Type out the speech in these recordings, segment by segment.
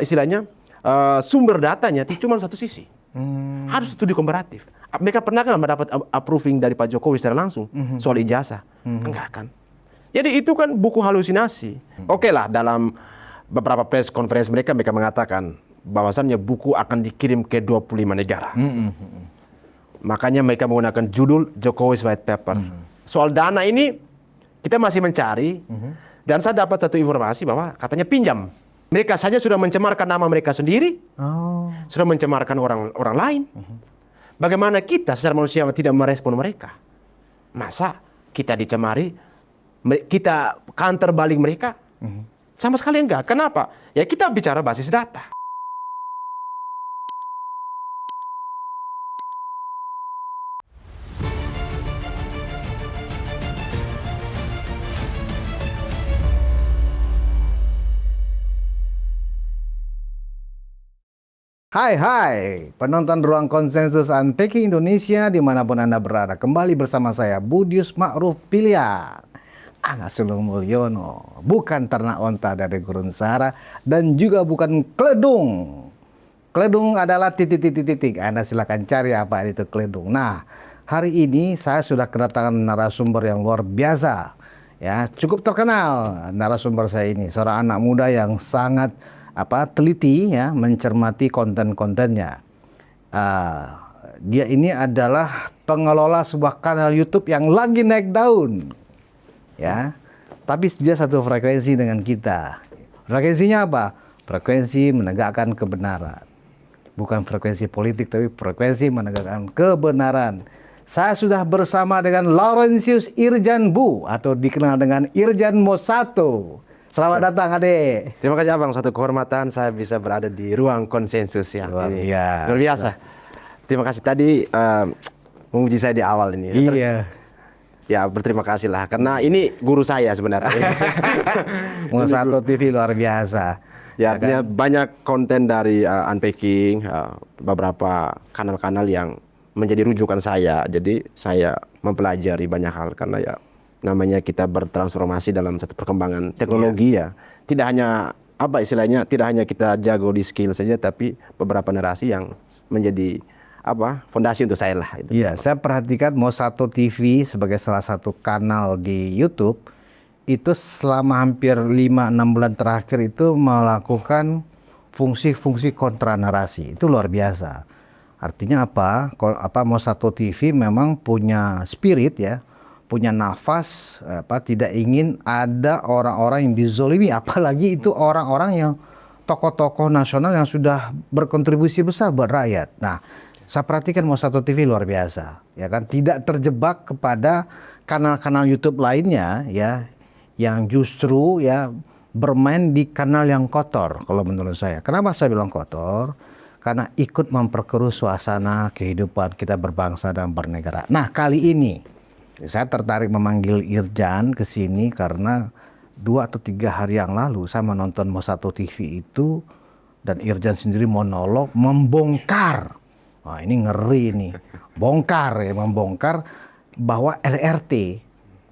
istilahnya sumber datanya cuma satu sisi. Harus studi komparatif. Mereka pernah nggak mendapat approving dari Pak Jokowi secara langsung soal ijazah? Enggak kan? Jadi itu kan buku halusinasi. Oke lah, dalam beberapa press conference mereka mengatakan bahwasannya buku akan dikirim ke 25 negara. Makanya mereka menggunakan judul Jokowi's White Paper. Soal dana ini kita masih mencari, dan saya dapat satu informasi bahwa katanya pinjam. Mereka saja sudah mencemarkan nama mereka sendiri, sudah mencemarkan orang lain. Bagaimana kita secara manusia tidak merespon mereka? Masa kita dicemari, kita counter balik mereka? Sama sekali enggak. Kenapa? Ya kita bicara basis data. Hai penonton Ruang Konsensus Unpacking Indonesia dimanapun Anda berada. Kembali bersama saya Budius Ma'ruf Pilihan, anak sulung Mulyono, bukan ternak onta dari Gurun Sahara, dan juga bukan keledung. Keledung adalah titik-titik. Anda silakan cari apa itu keledung. Nah, hari ini saya sudah kedatangan narasumber yang luar biasa. Ya, cukup terkenal narasumber saya ini, seorang anak muda yang sangat teliti ya, mencermati konten-kontennya. Dia ini adalah pengelola sebuah kanal YouTube yang lagi naik daun, ya. Tapi dia satu frekuensi dengan kita. Frekuensinya apa? Frekuensi menegakkan kebenaran. Bukan frekuensi politik, tapi frekuensi menegakkan kebenaran. Saya sudah bersama dengan Laurentius Irjan Bu, atau dikenal dengan Irjan Mosato. Selamat datang, Ade. Terima kasih Abang, satu kehormatan saya bisa berada di Ruang Konsensus ya. Luar biasa. Terima kasih tadi memuji saya di awal ini. Iya. Ya, berterima kasih lah karena ini guru saya sebenarnya. Mosato TV luar biasa. Ya, artinya banyak konten dari Unpacking, beberapa kanal-kanal yang menjadi rujukan saya. Jadi saya mempelajari banyak hal karena ya namanya kita bertransformasi dalam satu perkembangan teknologi ya. Tidak hanya tidak hanya kita jago di skill saja, tapi beberapa narasi yang menjadi fondasi untuk saya lah. Iya, saya perhatikan Mosato TV sebagai salah satu kanal di YouTube itu selama hampir 5-6 bulan terakhir itu melakukan fungsi-fungsi kontra narasi. Itu luar biasa. Artinya apa? Mosato TV memang punya spirit ya, punya nafas, tidak ingin ada orang-orang yang dizolimi, apalagi itu orang-orang yang tokoh-tokoh nasional yang sudah berkontribusi besar buat rakyat. Nah, saya perhatikan Mosato TV luar biasa, ya kan, tidak terjebak kepada kanal-kanal YouTube lainnya ya, yang justru ya bermain di kanal yang kotor kalau menurut saya. Kenapa saya bilang kotor? Karena ikut memperkeruh suasana kehidupan kita berbangsa dan bernegara. Nah, kali ini saya tertarik memanggil Irjan ke sini karena 2 atau 3 hari yang lalu saya menonton Mosato TV itu, dan Irjan sendiri monolog membongkar. Wah, ini ngeri nih. Membongkar bahwa LRT,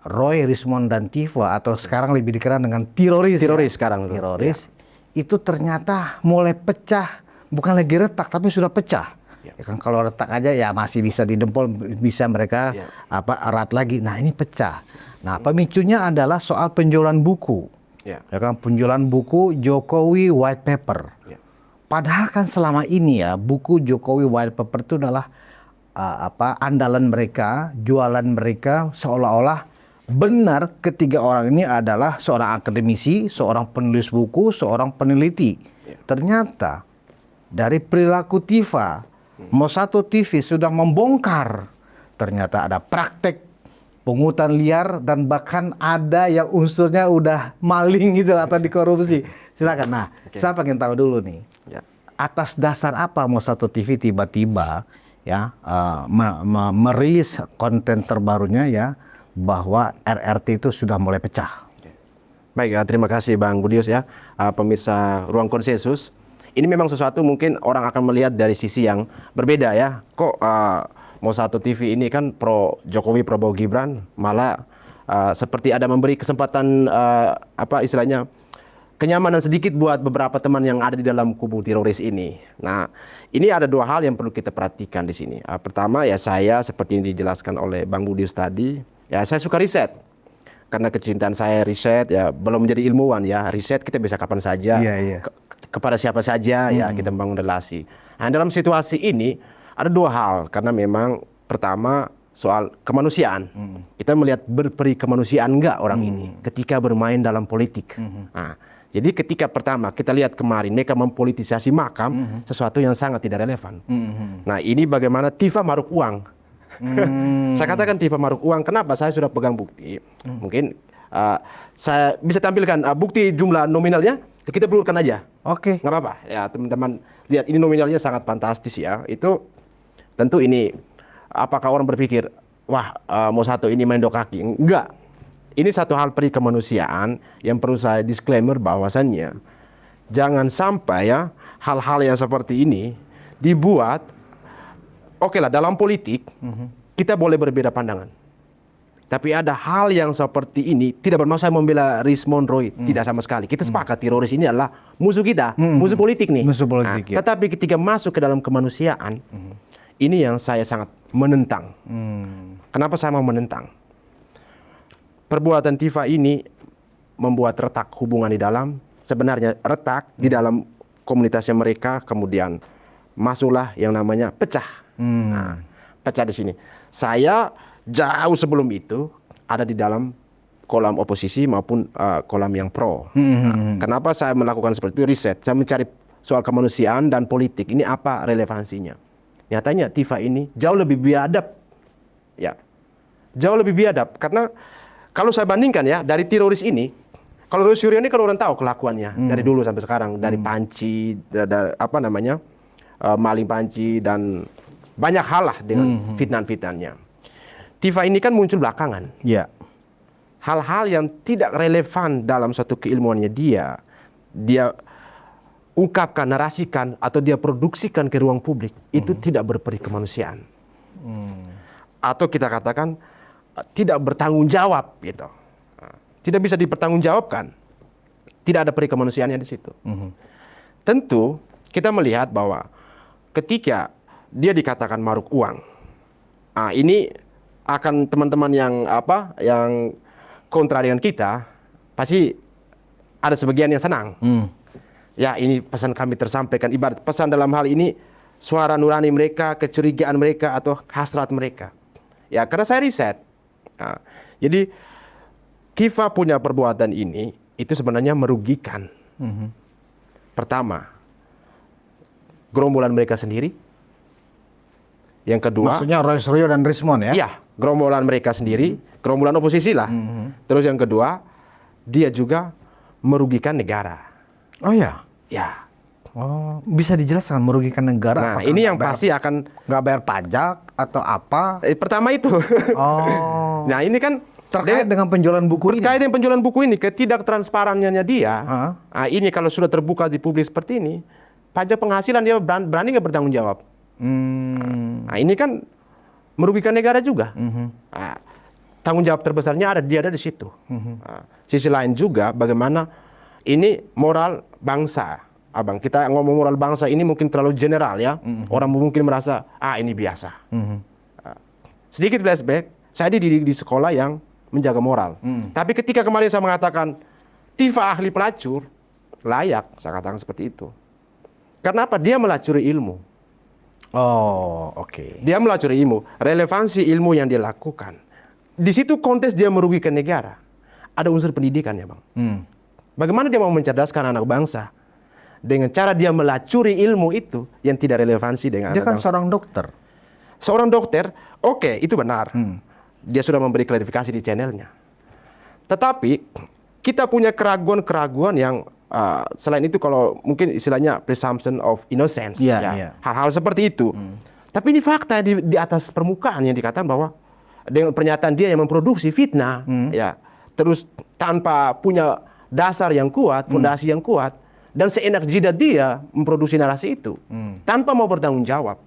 Roy, Rismond, dan Tiva, atau sekarang lebih dikenal dengan teroris sekarang. Teroris itu ternyata mulai pecah, bukan lagi retak tapi sudah pecah. Ya kan, kalau retak aja ya masih bisa didempol, bisa mereka erat lagi. Nah, ini pecah. Nah, pemicunya adalah soal penjualan buku. Ya kan, penjualan buku Jokowi White Paper. Padahal kan selama ini ya buku Jokowi White Paper itu adalah andalan mereka, jualan mereka, seolah-olah benar ketiga orang ini adalah seorang akademisi, seorang penulis buku, seorang peneliti. Ternyata dari perilaku Tiva, Mosato TV sudah membongkar. Ternyata ada praktek pungutan liar dan bahkan ada yang unsurnya udah maling gitu atau dikorupsi. Silakan. Nah, saya pengen tahu dulu nih. Atas dasar apa Mosato TV tiba-tiba ya merilis konten terbarunya ya bahwa RRT itu sudah mulai pecah? Baik, terima kasih Bang Budius ya. Pemirsa Ruang Konsensus. Ini memang sesuatu mungkin orang akan melihat dari sisi yang berbeda ya. Kok Mosato TV ini kan pro Jokowi, pro Gibran, malah seperti ada memberi kesempatan kenyamanan sedikit buat beberapa teman yang ada di dalam kubu teroris ini. Nah, ini ada dua hal yang perlu kita perhatikan di sini. Pertama ya saya seperti yang dijelaskan oleh Bang Budius tadi, ya saya suka riset. Karena kecintaan saya riset, ya belum menjadi ilmuwan ya, riset kita bisa kapan saja, kepada siapa saja ya kita membangun relasi. Nah, dalam situasi ini ada dua hal, karena memang pertama soal kemanusiaan. Kita melihat berperi kemanusiaan enggak orang ini ketika bermain dalam politik. Nah, jadi ketika pertama kita lihat kemarin mereka mempolitisasi makam, sesuatu yang sangat tidak relevan. Nah, ini bagaimana Tifa Maruk Uang. Saya katakan Tifa Maruk Uang, kenapa? Saya sudah pegang bukti. Mungkin saya bisa tampilkan bukti jumlah nominalnya, kita blurkan aja. Oke. Nggak apa-apa. Ya teman-teman lihat ini nominalnya sangat fantastis ya. Itu tentu ini, apakah orang berpikir, wah mau satu ini main dua kaki? Enggak. Ini satu hal peri kemanusiaan yang perlu saya disclaimer bahwasannya jangan sampai ya hal-hal yang seperti ini dibuat. Oke lah, dalam politik kita boleh berbeda pandangan. Tapi ada hal yang seperti ini tidak bermaksud saya membela Rismond Roy, tidak sama sekali. Kita sepakat teroris ini adalah musuh kita, musuh politik nih. Musuh politik, ya. Tetapi ketika masuk ke dalam kemanusiaan, ini yang saya sangat menentang. Kenapa saya mau menentang? Perbuatan Tifa ini membuat retak hubungan di dalam, sebenarnya retak di dalam komunitasnya mereka, kemudian masuklah yang namanya pecah. Nah, pecah di sini. Saya jauh sebelum itu ada di dalam kolam oposisi maupun kolam yang pro. Nah, kenapa saya melakukan seperti itu? Riset. Saya mencari soal kemanusiaan dan politik. Ini apa relevansinya? Nyatanya Tifa ini jauh lebih biadab. Ya, jauh lebih biadab. Karena kalau saya bandingkan ya dari teroris ini, kalau Roy Suryo ini kan orang tahu kelakuannya dari dulu sampai sekarang, dari panci, dari apa namanya, maling panci dan banyak hal lah dengan fitnah-fitnahnya. Tifa ini kan muncul belakangan. Ya. Hal-hal yang tidak relevan dalam suatu keilmuannya dia ungkapkan, narasikan, atau dia produksikan ke ruang publik, itu tidak berperi kemanusiaan. Atau kita katakan tidak bertanggung jawab gitu. Tidak bisa dipertanggungjawabkan. Tidak ada peri kemanusiaannya di situ. Tentu kita melihat bahwa ketika dia dikatakan maruk uang, ini akan teman-teman yang kontra dengan kita pasti ada sebagian yang senang. Ya, ini pesan kami tersampaikan, ibarat pesan dalam hal ini suara nurani mereka, kecurigaan mereka atau hasrat mereka. Ya, karena saya riset. Jadi Tifa punya perbuatan ini itu sebenarnya merugikan. Pertama, gerombolan mereka sendiri. Yang kedua, maksudnya Roy Suryo dan Rismond ya? Iya, gerombolan mereka sendiri, gerombolan oposisi lah. Terus yang kedua, dia juga merugikan negara. Oh ya? Ya. Oh, bisa dijelaskan merugikan negara? Nah, ini yang pasti akan nggak bayar pajak atau apa? Pertama itu. Oh. Nah, ini kan terkait dengan penjualan buku ini. Terkait dengan penjualan buku ini, ketidaktransparannya dia. Nah, ini kalau sudah terbuka di publik seperti ini, pajak penghasilan dia berani nggak bertanggung jawab? Nah, ini kan merugikan negara juga. Nah, tanggung jawab terbesarnya ada di situ. Nah, sisi lain juga bagaimana ini moral bangsa. Abang, kita ngomong moral bangsa ini mungkin terlalu general ya. Orang mungkin merasa ini biasa. Sedikit flashback, saya dididik di sekolah yang menjaga moral. Tapi ketika kemarin saya mengatakan Tifa ahli pelacur, layak saya katakan seperti itu. Karena apa? Dia melacuri ilmu. Oh, oke. Dia melacuri ilmu, relevansi ilmu yang dia lakukan. Di situ konteks dia merugikan negara. Ada unsur pendidikan ya, Bang. Bagaimana dia mau mencerdaskan anak bangsa dengan cara dia melacuri ilmu itu yang tidak relevansi dengan dia anak kan bangsa. seorang dokter. Seorang dokter, oke, itu benar. Dia sudah memberi klarifikasi di channelnya. Tetapi kita punya keraguan-keraguan yang selain itu kalau mungkin istilahnya presumption of innocence, hal-hal seperti itu. Tapi ini fakta di atas permukaan yang dikatakan bahwa dengan pernyataan dia yang memproduksi fitnah, ya, terus tanpa punya dasar yang kuat, fondasi yang kuat, dan seenak jidat dia memproduksi narasi itu tanpa mau bertanggung jawab.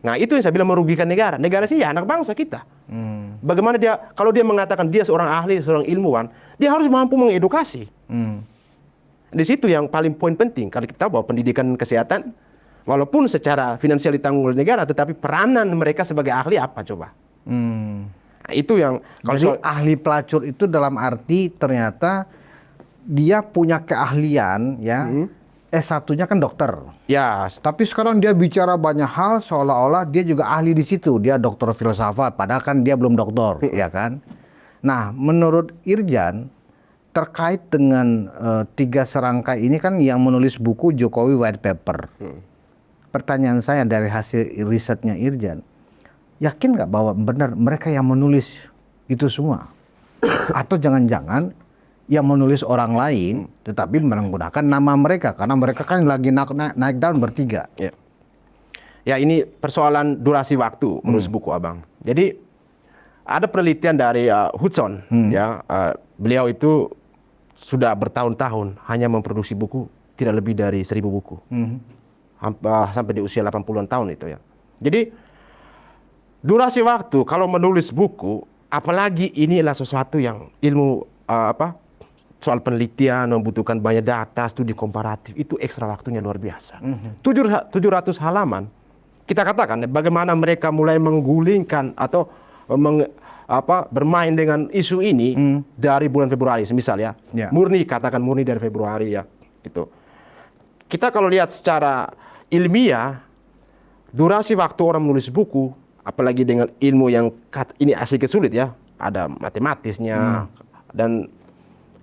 Nah, itu yang saya bilang merugikan negara. Negara sih ya anak bangsa kita. Bagaimana dia, kalau dia mengatakan dia seorang ahli, seorang ilmuwan, dia harus mampu mengedukasi. Di situ yang paling poin penting. Kalau kita tahu bahwa pendidikan kesehatan, walaupun secara finansial ditanggung oleh negara, tetapi peranan mereka sebagai ahli apa coba? Nah, itu yang Jadi ahli pelacur itu dalam arti ternyata dia punya keahlian ya. S1-nya kan dokter. ya Tapi sekarang dia bicara banyak hal seolah-olah dia juga ahli di situ. Dia dokter filsafat, padahal kan dia belum doktor, ya kan? Nah, menurut Irjan terkait dengan 3 serangkai ini kan yang menulis buku Jokowi White Paper. Pertanyaan saya dari hasil risetnya Irjan, yakin nggak bahwa benar mereka yang menulis itu semua? Atau jangan-jangan yang menulis orang lain, tetapi menggunakan nama mereka karena mereka kan lagi naik daun bertiga. Ya, ini persoalan durasi waktu menulis buku abang. Jadi ada penelitian dari Hudson, ya beliau itu sudah bertahun-tahun hanya memproduksi buku tidak lebih dari 1000 buku, sampai di usia 80-an tahun itu ya. Jadi durasi waktu kalau menulis buku, apalagi inilah sesuatu yang ilmu soal penelitian membutuhkan banyak data, studi komparatif, itu ekstra waktunya luar biasa. 700 halaman. Kita katakan bagaimana mereka mulai menggulingkan atau bermain dengan isu ini dari bulan Februari, semisal ya. Murni dari Februari ya. Gitu. Kita kalau lihat secara ilmiah, durasi waktu orang menulis buku, apalagi dengan ilmu yang ini asli sulit ya, ada matematisnya dan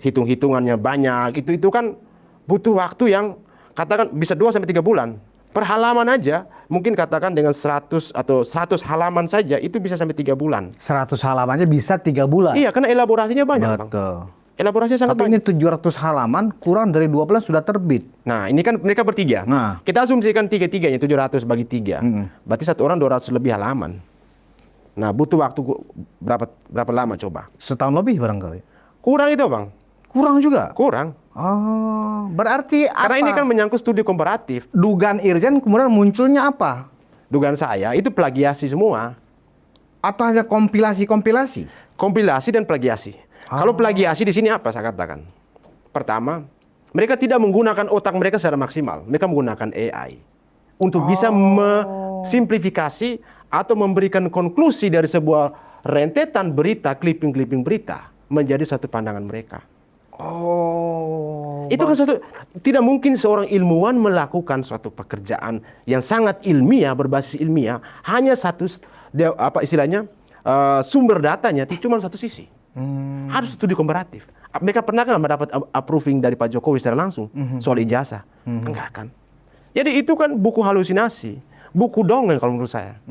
hitung-hitungannya banyak, itu kan butuh waktu yang katakan bisa 2 sampai 3 bulan. Per halaman aja mungkin katakan dengan 100 atau 100 halaman saja itu bisa sampai 3 bulan. 100 halamannya bisa 3 bulan. Iya, karena elaborasinya banyak, Bang. Elaborasinya sangat Tapi banyak. ini 700 halaman kurang dari 12 sudah terbit. Nah, ini kan mereka bertiga. Nah. Kita asumsikan 3-3-nya 700 bagi 3. Berarti satu orang 200 lebih halaman. Nah, butuh waktu berapa lama coba? Setahun lebih barangkali. Kurang itu, Bang. Kurang juga. Kurang. Oh, berarti Karena ini kan menyangkut studi komparatif. dugaan Irjan kemudian munculnya apa? Dugaan saya itu plagiasi semua. Atau hanya kompilasi-kompilasi? Kompilasi dan plagiasi. Kalau plagiasi di sini apa saya katakan? Pertama, mereka tidak menggunakan otak mereka secara maksimal. Mereka menggunakan AI untuk bisa simplifikasi atau memberikan konklusi dari sebuah rentetan berita, clipping-clipping berita menjadi satu pandangan mereka. Itu kan tidak mungkin seorang ilmuwan melakukan suatu pekerjaan yang sangat ilmiah, berbasis ilmiah, hanya sumber datanya cuma satu sisi. Harus studi komparatif. Mereka pernah kan mendapat approving dari Pak Jokowi secara langsung soal ijazah? Enggak kan. Jadi itu kan buku halusinasi, buku dongeng kalau menurut saya.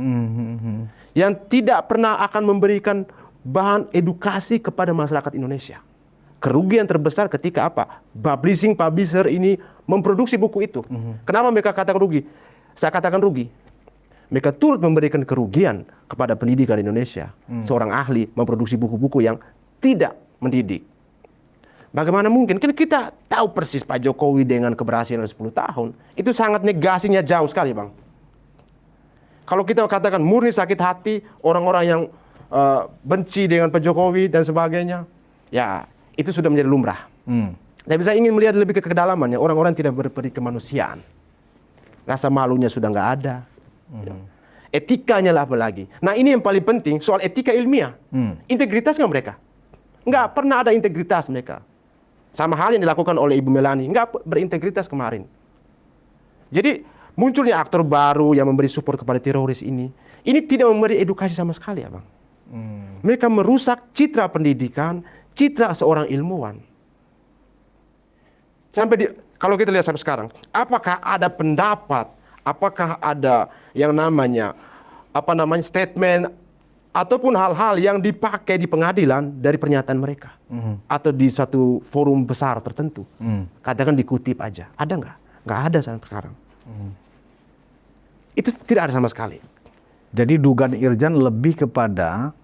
Yang tidak pernah akan memberikan bahan edukasi kepada masyarakat Indonesia. Kerugian terbesar ketika publisher ini memproduksi buku itu. Kenapa mereka katakan rugi? Saya katakan rugi. Mereka turut memberikan kerugian kepada pendidikan Indonesia. Seorang ahli memproduksi buku-buku yang tidak mendidik. Bagaimana mungkin? Kan kita tahu persis Pak Jokowi dengan keberhasilan 10 tahun. Itu sangat negasinya jauh sekali, Bang. Kalau kita katakan murni sakit hati, orang-orang yang benci dengan Pak Jokowi dan sebagainya, ya itu sudah menjadi lumrah. Tapi saya ingin melihat lebih ke kedalamannya. Orang-orang tidak berperi kemanusiaan. Rasa malunya sudah nggak ada. Etikanya lah apalagi. Nah, ini yang paling penting soal etika ilmiah. Integritas nggak mereka? Nggak pernah ada integritas mereka. Sama hal yang dilakukan oleh Ibu Melani. Nggak berintegritas kemarin. Jadi munculnya aktor baru yang memberi support kepada teroris ini tidak memberi edukasi sama sekali ya, Bang. Mereka merusak citra pendidikan, citra seorang ilmuwan. Kalau kita lihat sampai sekarang, apakah ada pendapat, apakah ada yang namanya statement ataupun hal-hal yang dipakai di pengadilan dari pernyataan mereka atau di satu forum besar tertentu, katakan dikutip aja, ada nggak? Nggak ada sampai sekarang. Itu tidak ada sama sekali. Jadi dugaan Irjan lebih kepada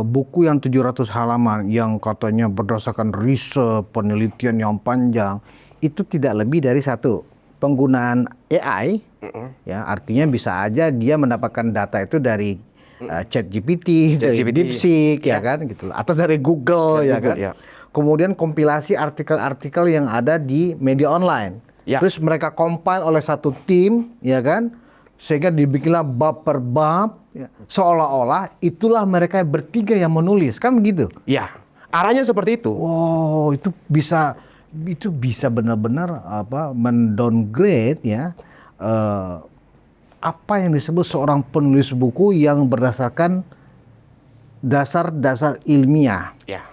buku yang 700 halaman yang katanya berdasarkan riset, penelitian yang panjang, itu tidak lebih dari satu penggunaan AI, ya artinya bisa aja dia mendapatkan data itu dari ChatGPT, dari DeepSeek, ya kan, gitu, atau dari Google, ya kan. kemudian kompilasi artikel-artikel yang ada di media online. Ya. Terus mereka compile oleh satu tim, ya kan? Sehingga dibikinlah bab per bab, ya. Seolah-olah itulah mereka bertiga yang menulis, kan begitu? Ya, arahnya seperti itu. Wow, itu bisa benar-benar mendowngrade ya apa yang disebut seorang penulis buku yang berdasarkan dasar-dasar ilmiah. Ya.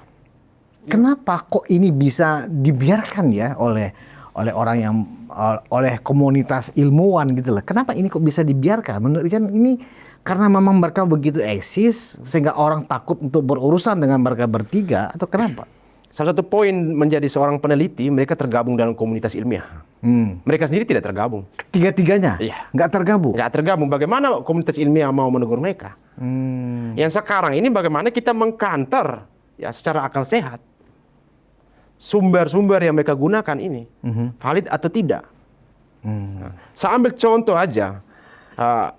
Kenapa kok ini bisa dibiarkan ya oleh orang yang oleh komunitas ilmuwan gitu loh. Kenapa ini kok bisa dibiarkan? Menurut Ican ini karena memang mereka begitu eksis sehingga orang takut untuk berurusan dengan mereka bertiga atau kenapa? Salah satu poin menjadi seorang peneliti, mereka tergabung dalam komunitas ilmiah. Mereka sendiri tidak tergabung. Tiga-tiganya? Iya. Nggak tergabung? Nggak tergabung. Bagaimana komunitas ilmiah mau menegur mereka? Yang sekarang ini bagaimana kita mengkanter ya secara akal sehat sumber-sumber yang mereka gunakan ini valid atau tidak. Nah, saya ambil contoh aja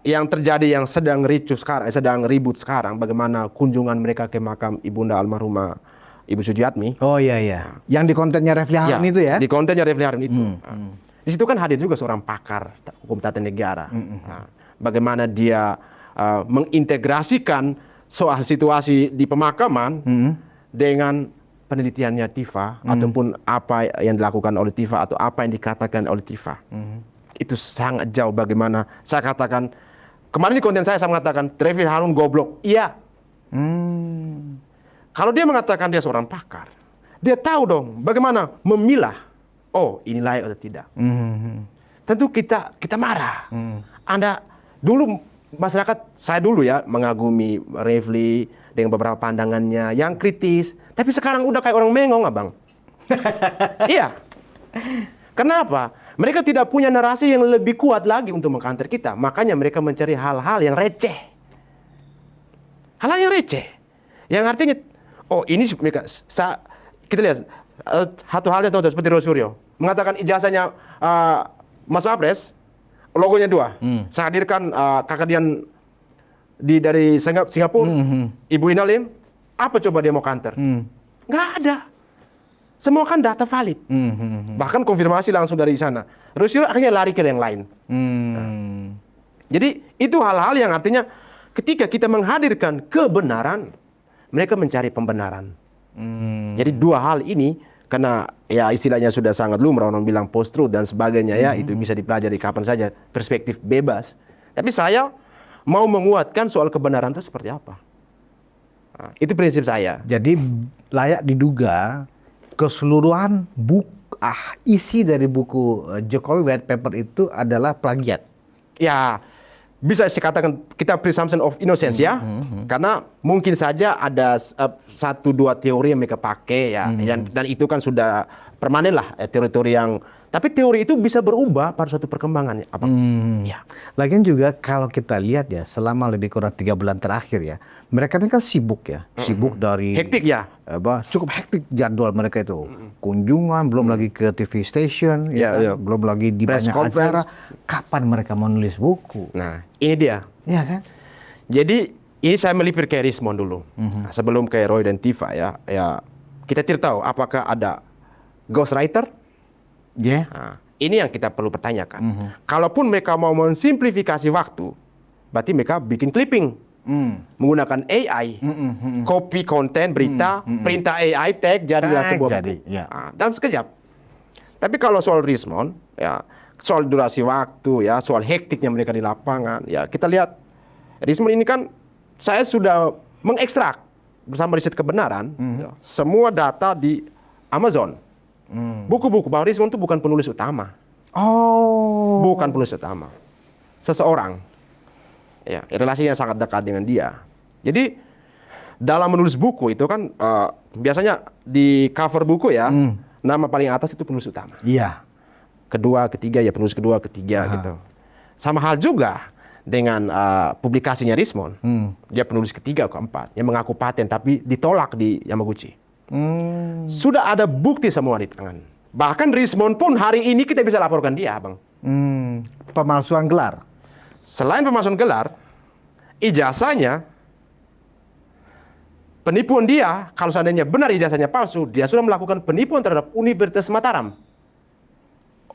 yang terjadi yang sedang ricuh sekarang, sedang ribut sekarang, bagaimana kunjungan mereka ke makam ibunda almarhumah Ibu Sujiatmi. Oh iya iya. Yang di kontennya Refli Harun itu ya? Di kontennya Refli Harun itu. Di situ kan hadir juga seorang pakar hukum tata negara. Nah, bagaimana dia mengintegrasikan soal situasi di pemakaman dengan penelitiannya Tifa ataupun apa yang dilakukan oleh Tifa atau apa yang dikatakan oleh Tifa. Itu sangat jauh bagaimana saya katakan kemarin di konten saya mengatakan Refli Harun goblok. Iya. Kalau dia mengatakan dia seorang pakar, dia tahu dong bagaimana memilah. Oh, ini layak atau tidak. Tentu kita marah. Anda dulu masyarakat saya dulu ya mengagumi Refli dengan beberapa pandangannya yang kritis. Tapi sekarang udah kayak orang mengong, abang. Iya. Kenapa? Mereka tidak punya narasi yang lebih kuat lagi untuk mengkanter kita. Makanya mereka mencari hal-hal yang receh. Hal-hal yang receh. Yang artinya, oh ini mereka, kita lihat satu halnya contoh seperti Rosuryo mengatakan ijazahnya Mas Wapres logonya 2. Saya hadirkan kakak Dian dari Singapura, Ibu Inalim, apa coba dia mau kanter? Nggak ada. Semua kan data valid. Bahkan konfirmasi langsung dari sana. Rosuryo akhirnya lari ke yang lain. Jadi itu hal-hal yang artinya ketika kita menghadirkan kebenaran, mereka mencari pembenaran. Jadi dua hal ini, karena ya istilahnya sudah sangat lumrah orang bilang post-truth dan sebagainya ya, itu bisa dipelajari kapan saja, perspektif bebas. Tapi saya mau menguatkan soal kebenaran itu seperti apa. Nah, itu prinsip saya. Jadi layak diduga keseluruhan isi dari buku Jokowi White Paper itu adalah plagiat. Ya, bisa saya katakan kita presumption of innocence ya, karena mungkin saja ada 1-2 teori yang mereka pakai ya, dan itu kan sudah permanen lah teori-teori yang, tapi teori itu bisa berubah pada suatu perkembangan. Ya. Lagian juga kalau kita lihat ya selama lebih kurang 3 bulan terakhir ya, mereka ini kan sibuk ya, sibuk dari Hektik ya. Cukup hektik jadwal mereka itu, kunjungan, belum lagi ke TV station, belum lagi di Press banyak conference. acara. Kapan mereka menulis buku? Nah, ini dia. Ya kan? Jadi ini saya melipir ke Rismond dulu, nah, sebelum ke Roy dan Tifa ya. Kita tidak tahu apakah ada ghostwriter. Ya. Nah, ini yang kita perlu pertanyakan. Kalaupun mereka mau mensimplifikasi waktu, berarti mereka bikin clipping. Menggunakan AI, copy konten berita, perintah AI tag, jadilah sebuah buku. Dalam sekejap. Tapi kalau soal Rismond, ya, soal durasi waktu, ya, soal hektiknya mereka di lapangan, ya, kita lihat Rismond ini kan saya sudah mengekstrak bersama riset kebenaran ya, semua data di Amazon, buku-buku bahwa Rismond itu bukan penulis utama. Bukan penulis utama, seseorang. Ya, relasinya sangat dekat dengan dia. Jadi dalam menulis buku itu kan biasanya di cover buku ya, nama paling atas itu penulis utama. Iya. Kedua, ketiga ya penulis kedua, ketiga gitu. Sama hal juga dengan publikasinya Rismond. Dia penulis ketiga, keempat, yang mengaku paten tapi ditolak di Yamaguchi. Sudah ada bukti semua di tangan. Bahkan Rismond pun hari ini kita bisa laporkan dia, Bang. Pemalsuan gelar. Selain pemalsuan gelar, ijazahnya Penipuan dia, kalau seandainya benar ijazahnya palsu, dia sudah melakukan penipuan terhadap Universitas Mataram.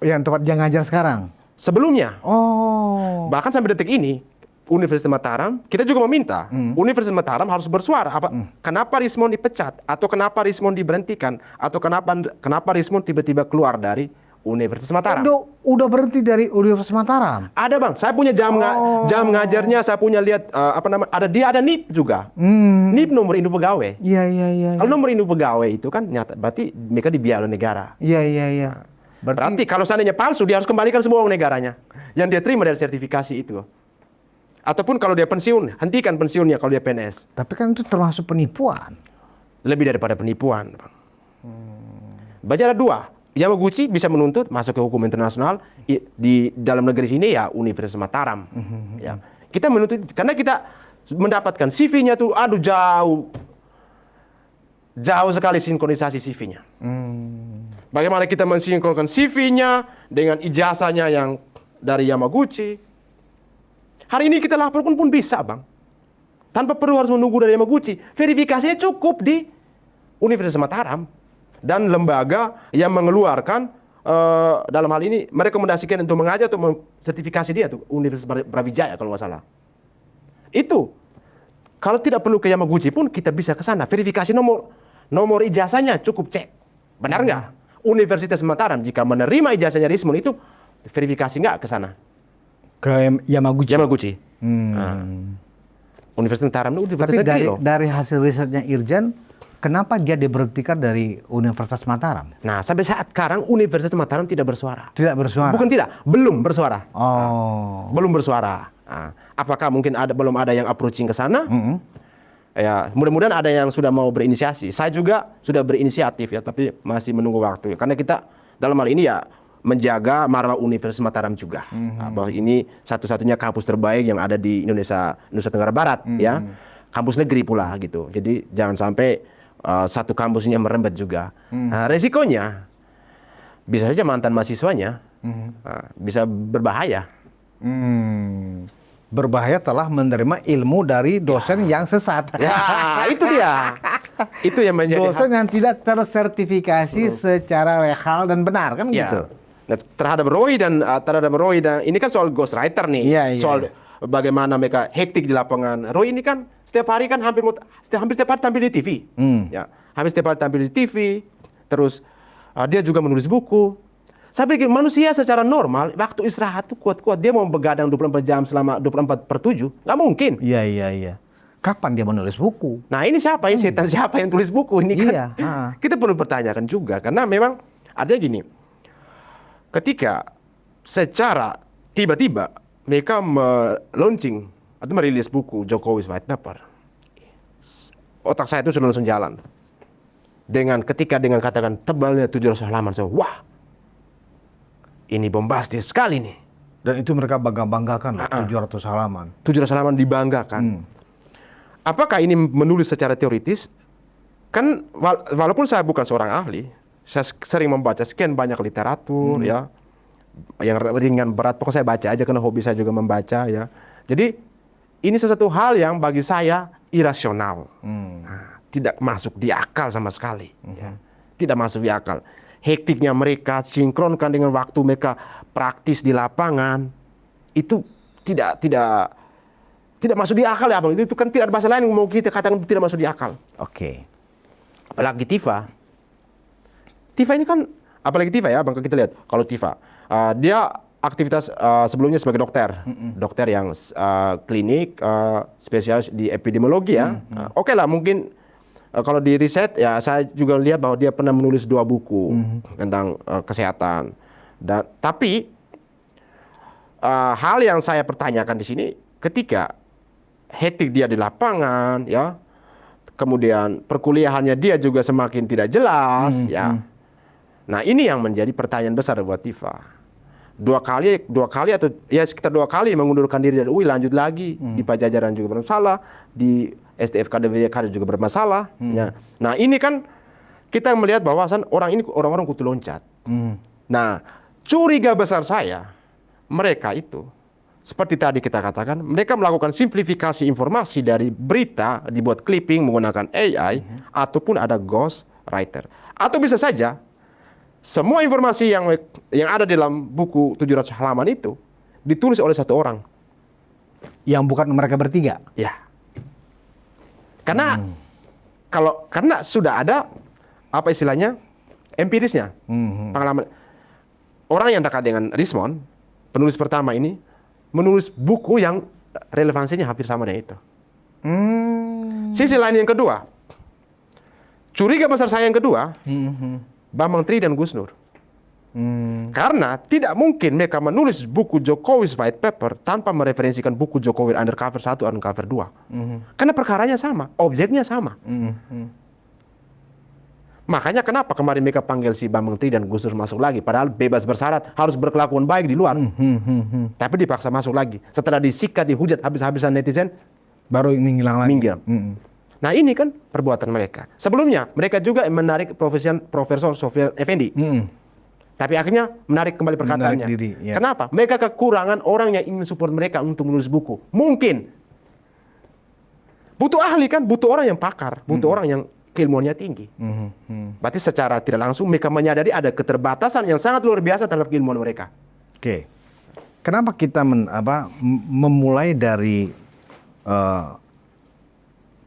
Yang tempat dia ngajar sekarang. Sebelumnya. Oh. Bahkan sampai detik ini, Universitas Mataram, kita juga meminta Universitas Mataram harus bersuara. Kenapa Rismond dipecat? Atau kenapa Rismond diberhentikan? Atau kenapa Rismond tiba-tiba keluar dari Universitas Mataram? Udah berhenti dari Universitas Mataram? Ada bang, saya punya jam ngajarnya, saya punya lihat ada NIP juga. NIP nomor induk pegawai. Iya. Kalau nomor induk pegawai itu kan nyata, berarti mereka dibiayai oleh negara. Iya. Berarti kalau seandainya palsu, dia harus kembalikan semua uang negaranya yang dia terima dari sertifikasi itu. Ataupun kalau dia pensiun, hentikan pensiunnya kalau dia PNS. Tapi kan itu termasuk penipuan. Lebih daripada penipuan, bang. Baca ada dua. Yamaguchi bisa menuntut masuk ke hukum internasional di dalam negeri sini ya Universitas Mataram. Ya. Kita menuntut karena kita mendapatkan CV-nya tuh jauh sekali sinkronisasi CV-nya. Bagaimana kita mensinkronkan CV-nya dengan ijazahnya yang dari Yamaguchi. Hari ini kita laporkan pun bisa, bang. Tanpa perlu harus menunggu dari Yamaguchi. Verifikasinya cukup di Universitas Mataram. Dan lembaga yang mengeluarkan, dalam hal ini, merekomendasikan untuk mengajar atau sertifikasi dia tuh Universitas Brawijaya kalau nggak salah. Itu. Kalau tidak perlu ke Yamaguchi pun kita bisa ke sana. Verifikasi nomor ijazahnya cukup cek. Benar nggak? Universitas Mataram jika menerima ijazahnya Rismond itu verifikasi nggak ke sana? Ke Yamaguchi. Nah, Universitas Mataram itu universitas Tapi negeri loh. dari hasil risetnya Irjen, kenapa dia diberhentikan dari Universitas Mataram? Nah, sampai saat sekarang Universitas Mataram tidak bersuara. Tidak bersuara? Bukan tidak, belum bersuara. Oh. Belum bersuara. Nah, apakah mungkin belum ada yang approaching ke sana? Ya, mudah-mudahan ada yang sudah mau berinisiasi. Saya juga sudah berinisiatif ya, tapi masih menunggu waktu. Karena kita dalam hal ini ya menjaga marwah Universitas Mataram juga. Bahwa ini satu-satunya kampus terbaik yang ada di Indonesia, Nusa Tenggara Barat ya. Kampus negeri pula gitu. Jadi jangan sampai satu kampusnya merembet juga. Nah, resikonya bisa saja mantan mahasiswanya bisa berbahaya. Berbahaya telah menerima ilmu dari dosen yang sesat. Ya, itu dia. Itu yang menjadi dosen yang tidak tersertifikasi secara legal dan benar kan ya. gitu. Nah, terhadap Roy dan ini kan soal ghostwriter nih. Iya. Soal bagaimana mereka hektik di lapangan. Roy ini kan setiap hari kan hampir setiap hari tampil di TV. Ya, hampir setiap hari tampil di TV. Terus dia juga menulis buku. Saya pikir manusia secara normal waktu istirahat tuh kuat-kuat dia mau begadang 24 jam selama 24/7 nggak mungkin. Iya. Kapan dia menulis buku? Nah ini siapa setan siapa yang tulis buku ini kan? Iya. Kita perlu pertanyakan juga karena memang ada gini. Ketika secara tiba-tiba mereka launching atau merilis buku Jokowi's White Paper, otak saya itu sudah langsung jalan. Ketika katakan tebalnya 700 halaman, saya wah. Ini bombastis sekali nih. Dan itu mereka bangga-banggakan 700 halaman. 700 halaman dibanggakan. Apakah ini menulis secara teoritis? Kan walaupun saya bukan seorang ahli, saya sering membaca sekian banyak literatur ya. Yang ringan berat pokoknya saya baca aja karena hobi saya juga membaca ya. Jadi ini sesuatu hal yang bagi saya irasional. Tidak masuk di akal sama sekali ya. Tidak masuk di akal. Hektiknya mereka sinkronkan dengan waktu mereka praktis di lapangan itu tidak masuk di akal ya bang. Itu kan tidak ada bahasa lain yang mau kita katakan tidak masuk di akal. Oke. Apalagi Tifa ini kan apalagi Tifa ya bang, kita lihat kalau Tifa dia aktivitas sebelumnya sebagai dokter yang klinik spesialis di epidemiologi ya. Oke lah mungkin kalau di riset ya saya juga lihat bahwa dia pernah menulis 2 buku tentang kesehatan. Tapi hal yang saya pertanyakan di sini ketika hektik dia di lapangan ya, kemudian perkuliahannya dia juga semakin tidak jelas ya. Nah ini yang menjadi pertanyaan besar buat Tifa. Dua kali atau ya sekitar 2 kali mengundurkan diri dari UI, lanjut lagi di Pajajaran juga bermasalah, di STF KDWK juga bermasalah. Ya. Nah ini kan kita melihat bahwa orang-orang kutu loncat. Nah curiga besar saya mereka itu seperti tadi kita katakan, mereka melakukan simplifikasi informasi dari berita, dibuat clipping menggunakan AI, ataupun ada ghost writer. Atau bisa saja, semua informasi yang ada dalam buku 700 halaman itu ditulis oleh satu orang. Yang bukan mereka bertiga. Ya. Karena sudah ada apa istilahnya empirisnya, pengalaman. Orang yang dekat dengan Richmond, penulis pertama ini, menulis buku yang relevansinya hampir sama dengan itu. Sisi lain yang kedua, curiga besar saya yang kedua, Bambang Tri dan Gus Nur. Karena tidak mungkin mereka menulis buku Jokowi's White Paper tanpa mereferensikan buku Jokowi Undercover 1 dan Undercover 2. Karena perkaranya sama, objeknya sama. Makanya kenapa kemarin mereka panggil si Bambang Tri dan Gus Dur masuk lagi, padahal bebas bersyarat, harus berkelakuan baik di luar. Tapi dipaksa masuk lagi. Setelah disikat, dihujat habis-habisan netizen, baru menghilang lagi. minggir. Nah ini kan perbuatan mereka. Sebelumnya mereka juga menarik Profesor Sofian Effendi. Tapi akhirnya menarik kembali perkataannya. Menarik diri, ya. Kenapa? Mereka kekurangan orang yang ingin support mereka untuk menulis buku. Mungkin. Butuh ahli kan, butuh orang yang pakar, butuh orang yang keilmuannya tinggi. Berarti secara tidak langsung mereka menyadari ada keterbatasan yang sangat luar biasa terhadap keilmuan mereka. Oke. Kenapa kita memulai dari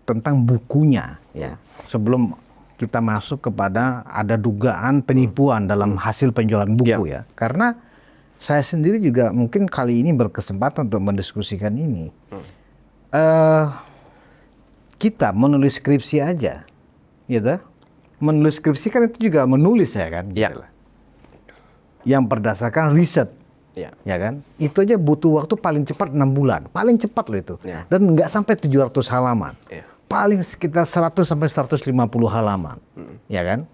tentang bukunya ya, sebelum kita masuk kepada ada dugaan penipuan dalam hasil penjualan buku ya. Karena saya sendiri juga mungkin kali ini berkesempatan untuk mendiskusikan ini. Kita menulis skripsi aja, gitu. Menulis skripsi kan itu juga menulis ya kan, Ya. gitu. Yang berdasarkan riset. Ya. Ya kan? Itu aja butuh waktu paling cepat 6 bulan. Paling cepat loh itu. Ya. Dan nggak sampai 700 halaman. Ya. Paling sekitar 100 sampai 150 halaman. Ya kan?